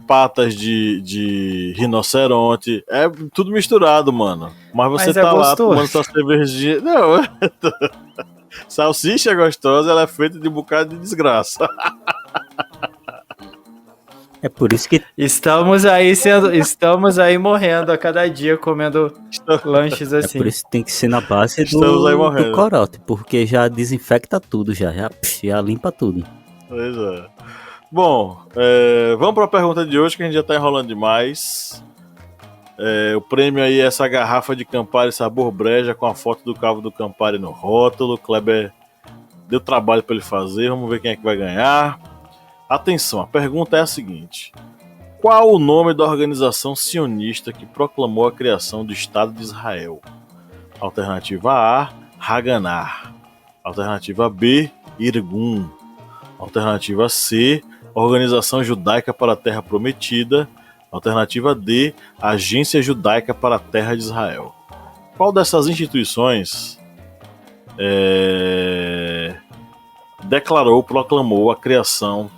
patas de rinoceronte. É tudo misturado, mano. Mas você Mas é tá lá gostoso. tomando sua cervejinha. Não, salsicha é gostosa, ela é feita de um bocado de desgraça. É por isso que Estamos aí morrendo a cada dia comendo lanches é assim. por isso que tem que ser na base Estamos aí do morrendo. corote, porque já desinfecta tudo, já limpa tudo. Pois é. Bom, vamos para a pergunta de hoje, que a gente já tá enrolando demais. O prêmio aí é essa garrafa de Campari sabor breja com a foto do cabo do Campari no rótulo. Kleber deu trabalho para ele fazer, vamos ver quem é que vai ganhar. Atenção, a pergunta é a seguinte: qual o nome da organização sionista que proclamou a criação do Estado de Israel? Alternativa A, Haganah. Alternativa B, Irgun. Alternativa C, Organização Judaica para a Terra Prometida. Alternativa D, Agência Judaica para a Terra de Israel. Qual dessas instituições proclamou a criação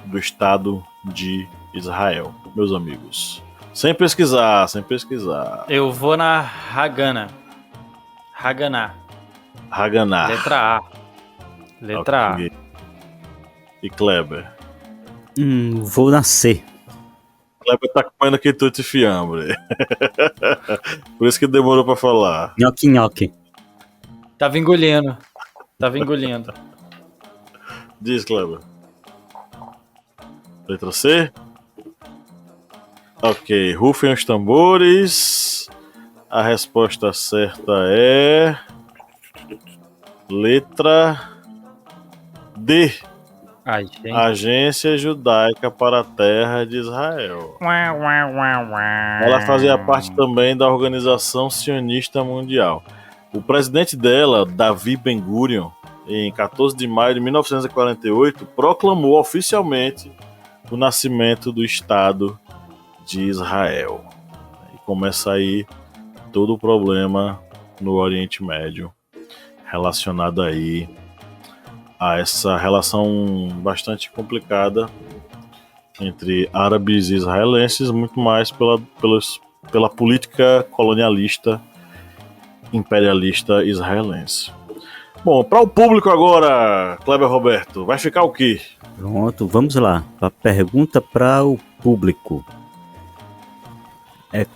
do Estado de Israel, meus amigos? Sem pesquisar. Eu vou na Haganah. Haganah. Letra A. Ok. E Kleber? Vou nascer. Kleber tá comendo quitute fiambre. Por isso que demorou pra falar. Nhoque, nhoque. Tava engolindo. Diz, Kleber. Letra C? Ok, rufem os tambores. A resposta certa é... letra D. Gente. Agência Judaica para a Terra de Israel. Ela fazia parte também da Organização Sionista Mundial. O presidente dela, Davi Ben-Gurion, em 14 de maio de 1948, proclamou oficialmente o nascimento do Estado de Israel. E começa aí todo o problema no Oriente Médio relacionado aí a essa relação bastante complicada entre árabes e israelenses, muito mais pela política colonialista, imperialista israelense. Bom, para o público agora, Kleber Roberto, vai ficar o quê? Pronto, vamos lá. A pergunta para o público.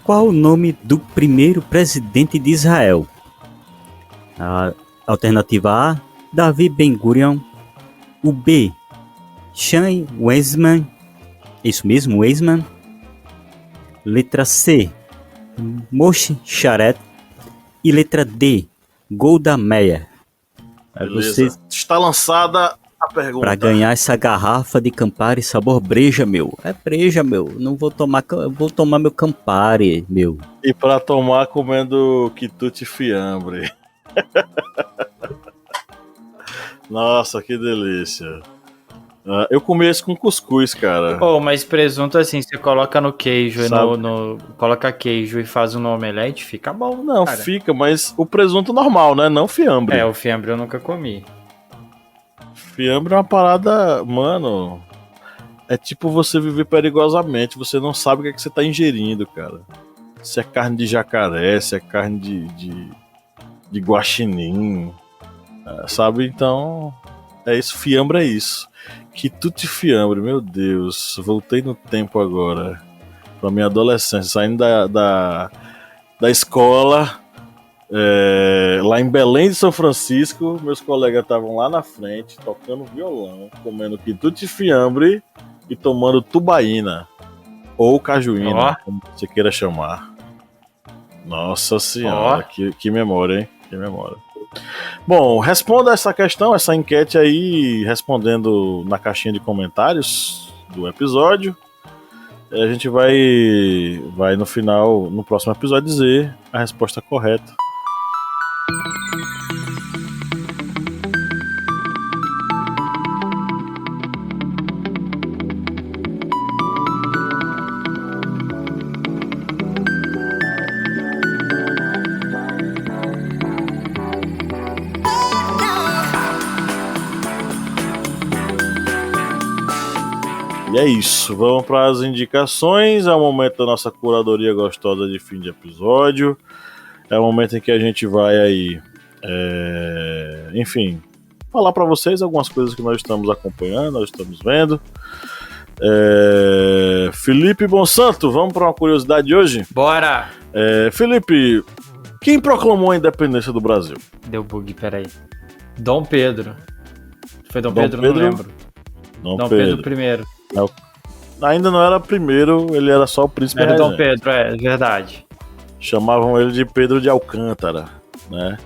Qual o nome do primeiro presidente de Israel? A alternativa A, Davi Ben-Gurion. O B, Chaim Weizmann. Isso mesmo, Weizmann. Letra C, Moshe Sharet. E letra D, Golda Meir. Beleza. Está lançada a pergunta. Para ganhar essa garrafa de Campari sabor breja, meu. É breja, meu. Não vou tomar, vou tomar meu Campari, meu. E para tomar comendo quitute fiambre. Nossa, que delícia. Eu comi esse com cuscuz, cara. Mas presunto assim, você coloca no queijo, coloca queijo e faz um omelete, fica bom. Não, cara. Fica, mas o presunto normal, né? Não fiambre. O fiambre eu nunca comi. Fiambre é uma parada, mano. É tipo você viver perigosamente, você não sabe o que é que você tá ingerindo, cara. Se é carne de jacaré, se é carne de guaxinim, sabe? Então, é isso, fiambre é isso. Quitute fiambre, meu Deus, voltei no tempo agora, pra minha adolescência, saindo da escola, lá em Belém de São Francisco, meus colegas estavam lá na frente, tocando violão, comendo quitute fiambre e tomando tubaína, ou cajuína, como você queira chamar. Nossa senhora, que memória, hein? Que memória. Bom, responda essa questão, essa enquete aí, respondendo na caixinha de comentários do episódio. A gente vai no final, no próximo episódio, dizer a resposta correta. E é isso, vamos para as indicações. É o momento da nossa curadoria gostosa de fim de episódio. É o momento em que a gente vai aí, enfim, falar para vocês algumas coisas que nós estamos acompanhando, nós estamos vendo. Felipe Bonsanto, vamos para uma curiosidade de hoje? Bora! Felipe, quem proclamou a independência do Brasil? Deu bug, peraí. Dom Pedro. Foi Dom Pedro? Não lembro. Dom Pedro I. Ainda não era primeiro, ele era só o príncipe regente. Era Dom Pedro, é verdade. Chamavam ele de Pedro de Alcântara, né?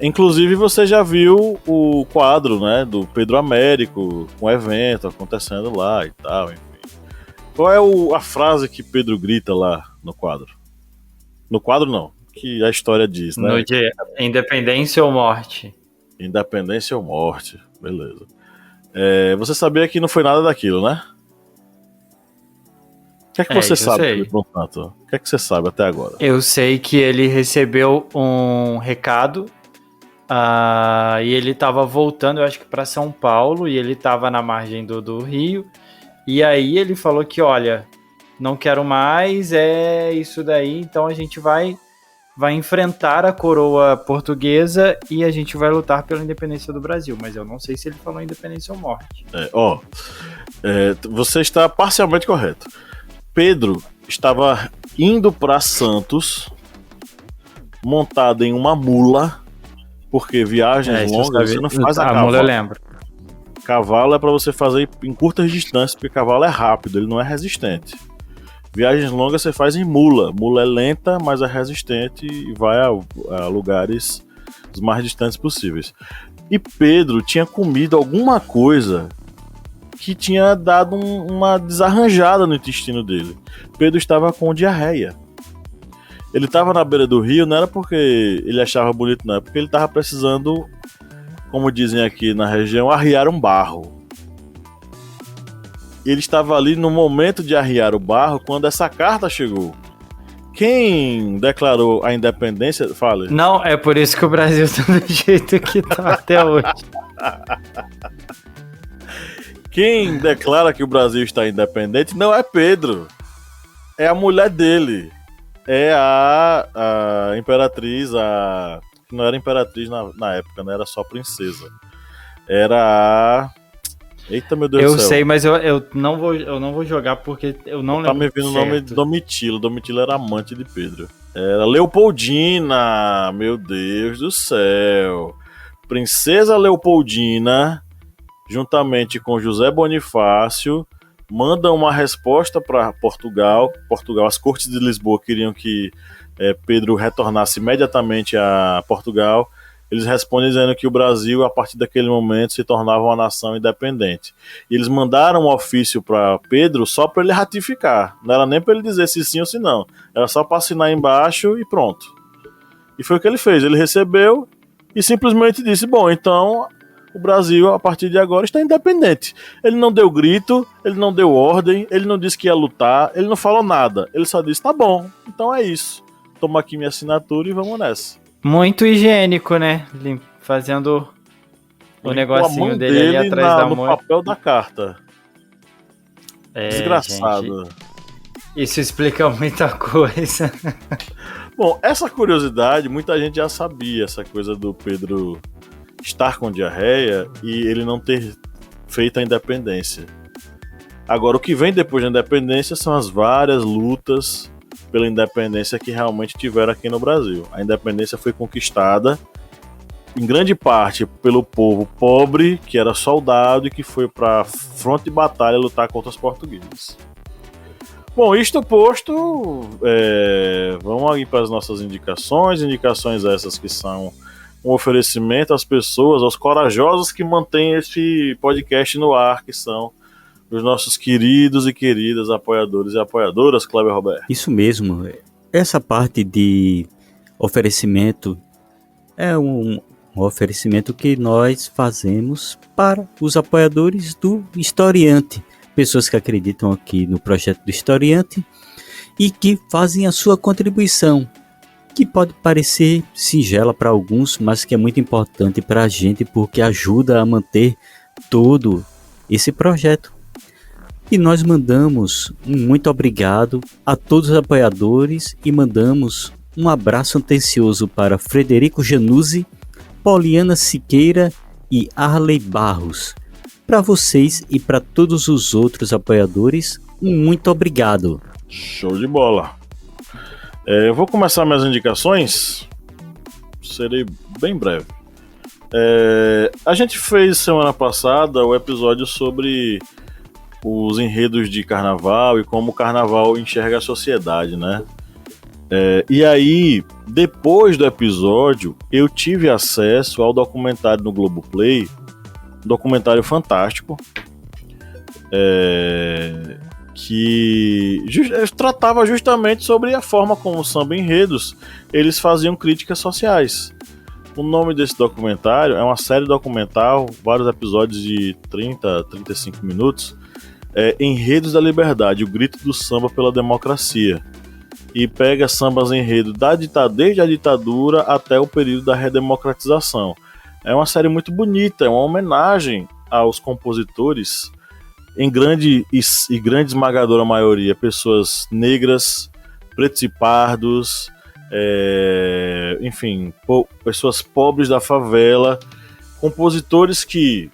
Inclusive você já viu o quadro, né, do Pedro Américo, com o evento acontecendo lá e tal, enfim. Qual é a frase que Pedro grita lá no quadro? No quadro não, que a história diz, né? No dia, independência ou morte? Independência ou morte, beleza. Você sabia que não foi nada daquilo, né? O que é que você sabe, Felipe? O que é que você sabe até agora? Eu sei que ele recebeu um recado e ele estava voltando, eu acho que para São Paulo, e ele estava na margem do rio, e aí ele falou que, olha, não quero mais, é isso daí, então a gente vai enfrentar a coroa portuguesa e a gente vai lutar pela independência do Brasil, mas eu não sei se ele falou independência ou morte. Você está parcialmente correto. Pedro estava indo para Santos montado em uma mula, porque viagens longas você não faz a cavalo. Mula eu lembro. Cavalo é para você fazer em curtas distâncias, porque cavalo é rápido, ele não é resistente. Viagens longas você faz em mula. Mula é lenta, mas é resistente e vai a lugares os mais distantes possíveis. E Pedro tinha comido alguma coisa que tinha dado uma desarranjada no intestino dele. Pedro estava com diarreia. Ele estava na beira do rio, não era porque ele achava bonito, não, é porque ele estava precisando, como dizem aqui na região, arriar um barro. Ele estava ali no momento de arriar o barro quando essa carta chegou. Quem declarou a independência... Fale. Não, é por isso que o Brasil tá do jeito que tá até hoje. Quem declara que o Brasil está independente não é Pedro. É a mulher dele. É a imperatriz, não era imperatriz na época, né? Era só princesa. Era a... Eita, meu Deus do céu. Eu sei, mas eu não vou jogar porque eu não lembro. Tá me vindo o nome de Domitila. Domitila era amante de Pedro. Era Leopoldina, meu Deus do céu. Princesa Leopoldina, juntamente com José Bonifácio, mandam uma resposta para Portugal. As cortes de Lisboa queriam que Pedro retornasse imediatamente a Portugal. Eles respondem dizendo que o Brasil, a partir daquele momento, se tornava uma nação independente. E eles mandaram um ofício para Pedro só para ele ratificar. Não era nem para ele dizer se sim ou se não. Era só para assinar embaixo e pronto. E foi o que ele fez. Ele recebeu e simplesmente disse, bom, então o Brasil, a partir de agora, está independente. Ele não deu grito, ele não deu ordem, ele não disse que ia lutar, ele não falou nada. Ele só disse, tá bom, então é isso. Toma aqui minha assinatura e vamos nessa. Muito higiênico, né? Fazendo o negocinho dele ali atrás da mão. No papel da carta. Desgraçado. Gente, isso explica muita coisa. Bom, essa curiosidade, muita gente já sabia, essa coisa do Pedro estar com diarreia e ele não ter feito a independência. Agora, o que vem depois da independência são as várias lutas pela independência que realmente tiveram aqui no Brasil. A independência foi conquistada em grande parte pelo povo pobre, que era soldado e que foi para fronte de batalha lutar contra os portugueses. Bom, isto posto, vamos aí para as nossas indicações essas que são um oferecimento às pessoas, aos corajosos que mantêm esse podcast no ar, que são os nossos queridos e queridas apoiadores e apoiadoras, Kleber Roberto. Isso mesmo. Essa parte de oferecimento é um oferecimento que nós fazemos para os apoiadores do Historiante. Pessoas que acreditam aqui no projeto do Historiante e que fazem a sua contribuição, que pode parecer singela para alguns, mas que é muito importante para a gente porque ajuda a manter todo esse projeto. E nós mandamos um muito obrigado a todos os apoiadores e mandamos um abraço atencioso para Frederico Januzzi, Poliana Siqueira e Arley Barros. Para vocês e para todos os outros apoiadores, um muito obrigado. Show de bola. Eu vou começar minhas indicações, serei bem breve. A gente fez semana passada o episódio sobre os enredos de carnaval e como o carnaval enxerga a sociedade, né? E aí, depois do episódio, eu tive acesso ao documentário no Globoplay, um documentário fantástico, que tratava justamente sobre a forma como os samba enredos eles faziam críticas sociais. O nome desse documentário é uma série documental, vários episódios de 30, 35 minutos, Enredos da Liberdade, o grito do samba pela democracia. E pega sambas enredo desde a ditadura até o período da redemocratização. É uma série muito bonita, é uma homenagem aos compositores, em grande esmagadora maioria, pessoas negras, pretos e pardos, enfim, pessoas pobres da favela, compositores que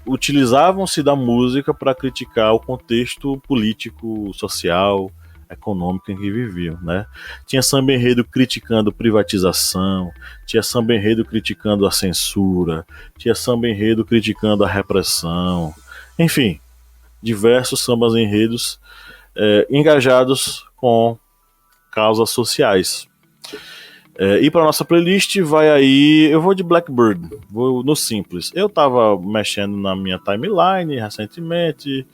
utilizavam-se da música para criticar o contexto político, social, econômico em que viviam, né? Tinha samba enredo criticando privatização, tinha samba enredo criticando a censura, tinha samba enredo criticando a repressão, enfim, diversos sambas enredos engajados com causas sociais. E para nossa playlist vai aí, eu vou de Blackbird, vou no simples. Eu tava mexendo na minha timeline recentemente,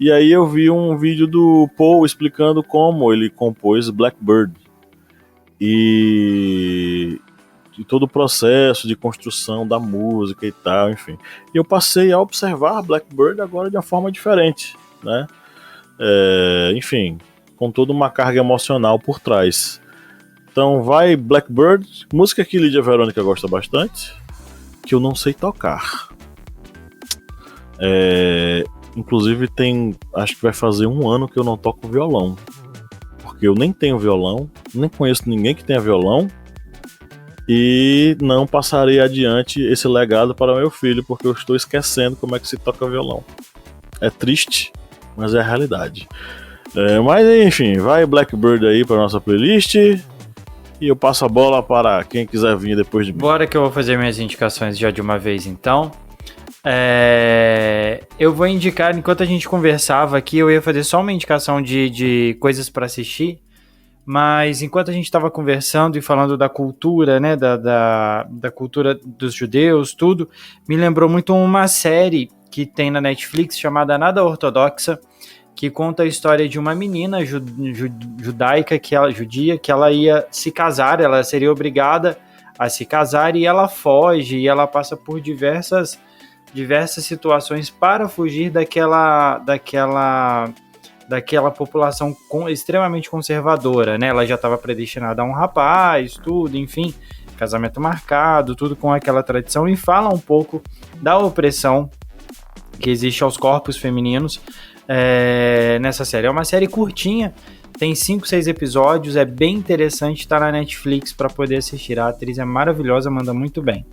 e aí eu vi um vídeo do Paul explicando como ele compôs Blackbird. E todo o processo de construção da música e tal, enfim. E eu passei a observar Blackbird agora de uma forma diferente, né? Enfim, com toda uma carga emocional por trás. Então vai Blackbird, música que Lídia Verônica gosta bastante, que eu não sei tocar. Inclusive acho que vai fazer 1 ano que eu não toco violão. Porque eu nem tenho violão, nem conheço ninguém que tenha violão, e não passarei adiante esse legado para meu filho, porque eu estou esquecendo como é que se toca violão. É triste, mas é a realidade. Mas enfim, vai Blackbird aí para nossa playlist, e eu passo a bola para quem quiser vir depois de mim. Bora que eu vou fazer minhas indicações já de uma vez então. Eu vou indicar, enquanto a gente conversava aqui, eu ia fazer só uma indicação de coisas para assistir, mas enquanto a gente estava conversando e falando da cultura, né, da cultura dos judeus, tudo, me lembrou muito uma série que tem na Netflix chamada Nada Ortodoxa, que conta a história de uma menina judia, que ela ia se casar, ela seria obrigada a se casar, e ela foge, e ela passa por diversas situações para fugir daquela população extremamente conservadora, né? Ela já estava predestinada a um rapaz, tudo, enfim, casamento marcado, tudo com aquela tradição, e fala um pouco da opressão que existe aos corpos femininos nessa série. É uma série curtinha, tem 5, 6 episódios, é bem interessante, tá na Netflix para poder assistir. A atriz é maravilhosa, manda muito bem.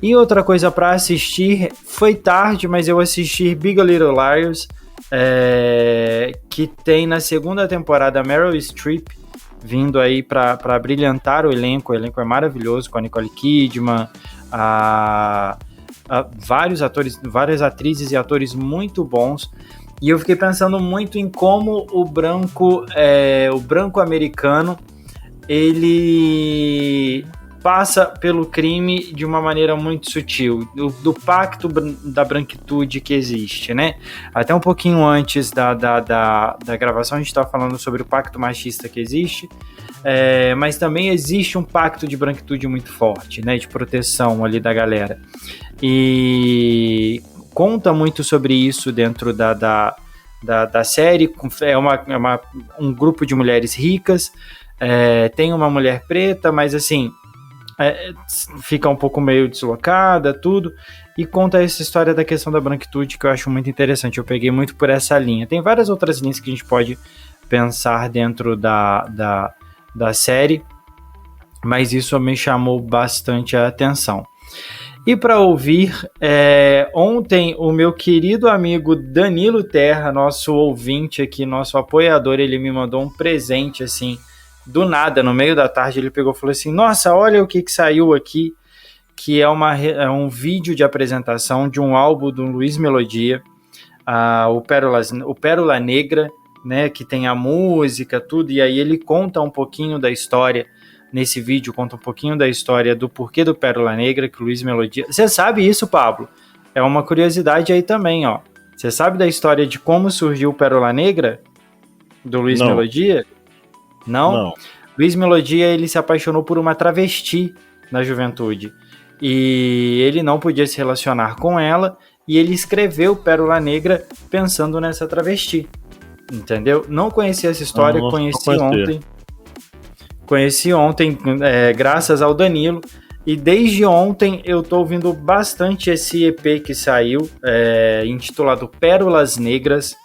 E outra coisa para assistir, foi tarde, mas eu assisti Big Little Liars, que tem na 2ª temporada Meryl Streep vindo aí para brilhantar o elenco. O elenco é maravilhoso, com a Nicole Kidman, vários atores, várias atrizes e atores muito bons. E eu fiquei pensando muito em como o branco americano, ele passa pelo crime de uma maneira muito sutil, do pacto da branquitude que existe, né? Até um pouquinho antes da gravação a gente estava falando sobre o pacto machista que existe, mas também existe um pacto de branquitude muito forte, né? De proteção ali da galera. E conta muito sobre isso dentro da série. Um grupo de mulheres ricas, tem uma mulher preta, mas assim, fica um pouco meio deslocada, tudo, e conta essa história da questão da branquitude, que eu acho muito interessante. Eu peguei muito por essa linha. Tem várias outras linhas que a gente pode pensar dentro da série, mas isso me chamou bastante a atenção. E para ouvir, ontem o meu querido amigo Danilo Terra, nosso ouvinte aqui, nosso apoiador, ele me mandou um presente assim, do nada, no meio da tarde. Ele pegou e falou assim: nossa, olha o que saiu aqui, que é um vídeo de apresentação de um álbum do Luiz Melodia, o Pérola Negra, né, que tem a música, tudo, e aí ele conta um pouquinho da história. Nesse vídeo conta um pouquinho da história do porquê do Pérola Negra, que o Luiz Melodia... Você sabe isso, Pablo? É uma curiosidade aí também, ó. Você sabe da história de como surgiu o Pérola Negra? Do Luiz Melodia? Não? Luiz Melodia, ele se apaixonou por uma travesti na juventude. E ele não podia se relacionar com ela, e ele escreveu Pérola Negra pensando nessa travesti. Entendeu? Não conhecia essa história, Conheci ontem, graças ao Danilo, e desde ontem eu tô ouvindo bastante esse EP que saiu, intitulado Pérolas Negras,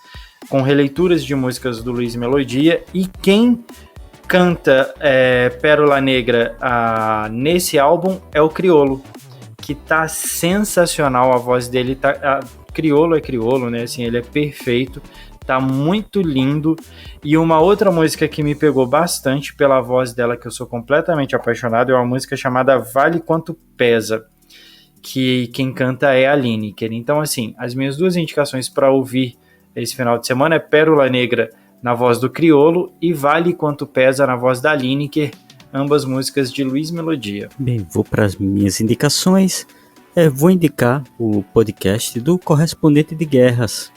com releituras de músicas do Luiz Melodia, e quem canta Pérola Negra nesse álbum é o Criolo, que tá sensacional, a voz dele tá... Criolo é Criolo, né, assim, ele é perfeito, tá muito lindo. E uma outra música que me pegou bastante pela voz dela, que eu sou completamente apaixonado, é uma música chamada Vale Quanto Pesa, que quem canta é a Lineker. Então, assim, as minhas 2 indicações para ouvir esse final de semana é Pérola Negra na voz do Criolo e Vale Quanto Pesa na voz da Lineker, ambas músicas de Luiz Melodia. Bem, vou para as minhas indicações. Vou indicar o podcast do Correspondente de Guerras,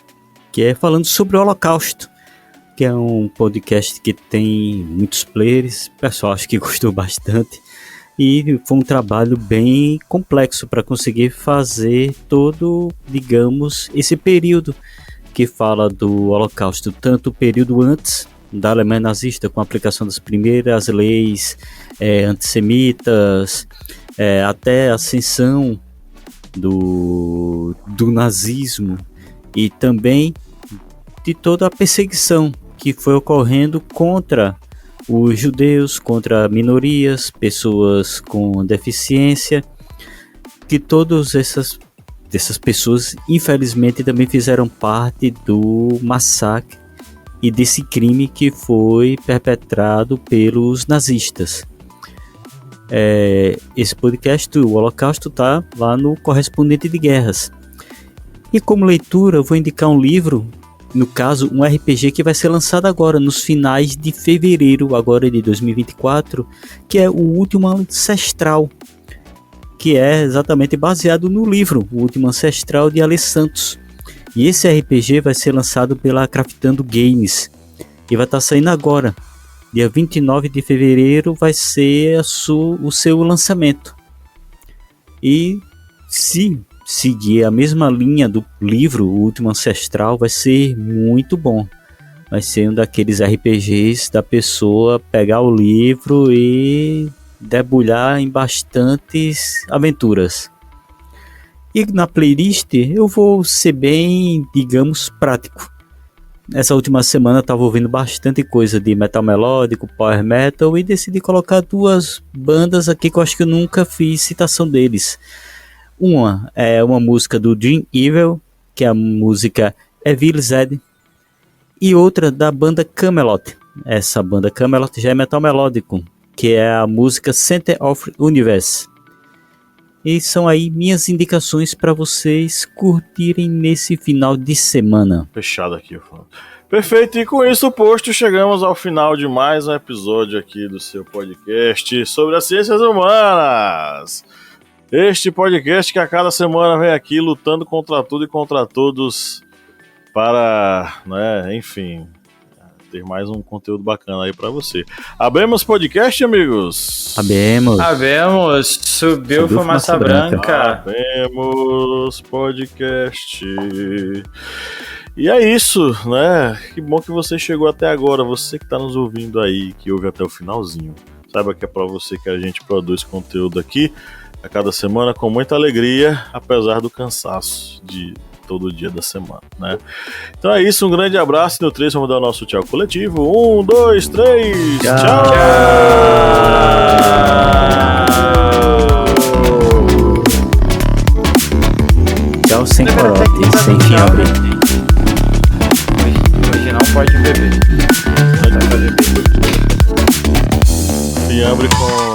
que é falando sobre o Holocausto, que é um podcast que tem muitos players, o pessoal acho que gostou bastante, e foi um trabalho bem complexo para conseguir fazer todo, digamos, esse período que fala do Holocausto, tanto o período antes da Alemanha nazista, com a aplicação das primeiras leis antissemitas, até a ascensão do nazismo, e também de toda a perseguição que foi ocorrendo contra os judeus, contra minorias, pessoas com deficiência, que todas essas pessoas infelizmente também fizeram parte do massacre e desse crime que foi perpetrado pelos nazistas. Esse podcast, o Holocausto, está lá no Correspondente de Guerras. E como leitura, eu vou indicar um livro, no caso, um RPG que vai ser lançado agora, nos finais de fevereiro agora de 2024, que é O Último Ancestral, que é exatamente baseado no livro O Último Ancestral de Ale Santos. E esse RPG vai ser lançado pela Craftando Games e vai estar saindo agora. Dia 29 de fevereiro vai ser o seu lançamento. E se seguir a mesma linha do livro O Último Ancestral, vai ser muito bom. Vai ser um daqueles RPGs da pessoa pegar o livro e debulhar em bastantes aventuras. E na playlist eu vou ser bem, digamos, prático. Essa última semana eu estava ouvindo bastante coisa de metal melódico, power metal, e decidi colocar duas bandas aqui que eu acho que eu nunca fiz citação deles. Uma é uma música do Dream Evil, que é a música Evil Zed, e outra da banda Camelot. Essa banda Camelot já é metal melódico, que é a música Center of Universe. E são aí minhas indicações para vocês curtirem nesse final de semana. Fechado aqui, perfeito, e com isso posto, chegamos ao final de mais um episódio aqui do seu podcast sobre as ciências humanas. Este podcast que a cada semana vem aqui lutando contra tudo e contra todos para, enfim, ter mais um conteúdo bacana aí para você. Abemos podcast, amigos? Abemos. Subiu fumaça branca. Abemos podcast. E é isso, né? Que bom que você chegou até agora. Você que tá nos ouvindo aí, que ouve até o finalzinho. Saiba que é para você que a gente produz conteúdo aqui a cada semana com muita alegria, apesar do cansaço de todo dia da semana, né? Então é isso, um grande abraço. No 3 vamos dar o nosso tchau coletivo. 1, 2, 3, tchau! Tchau sem corote, sem fiambre. Hoje não pode beber. Fiambre com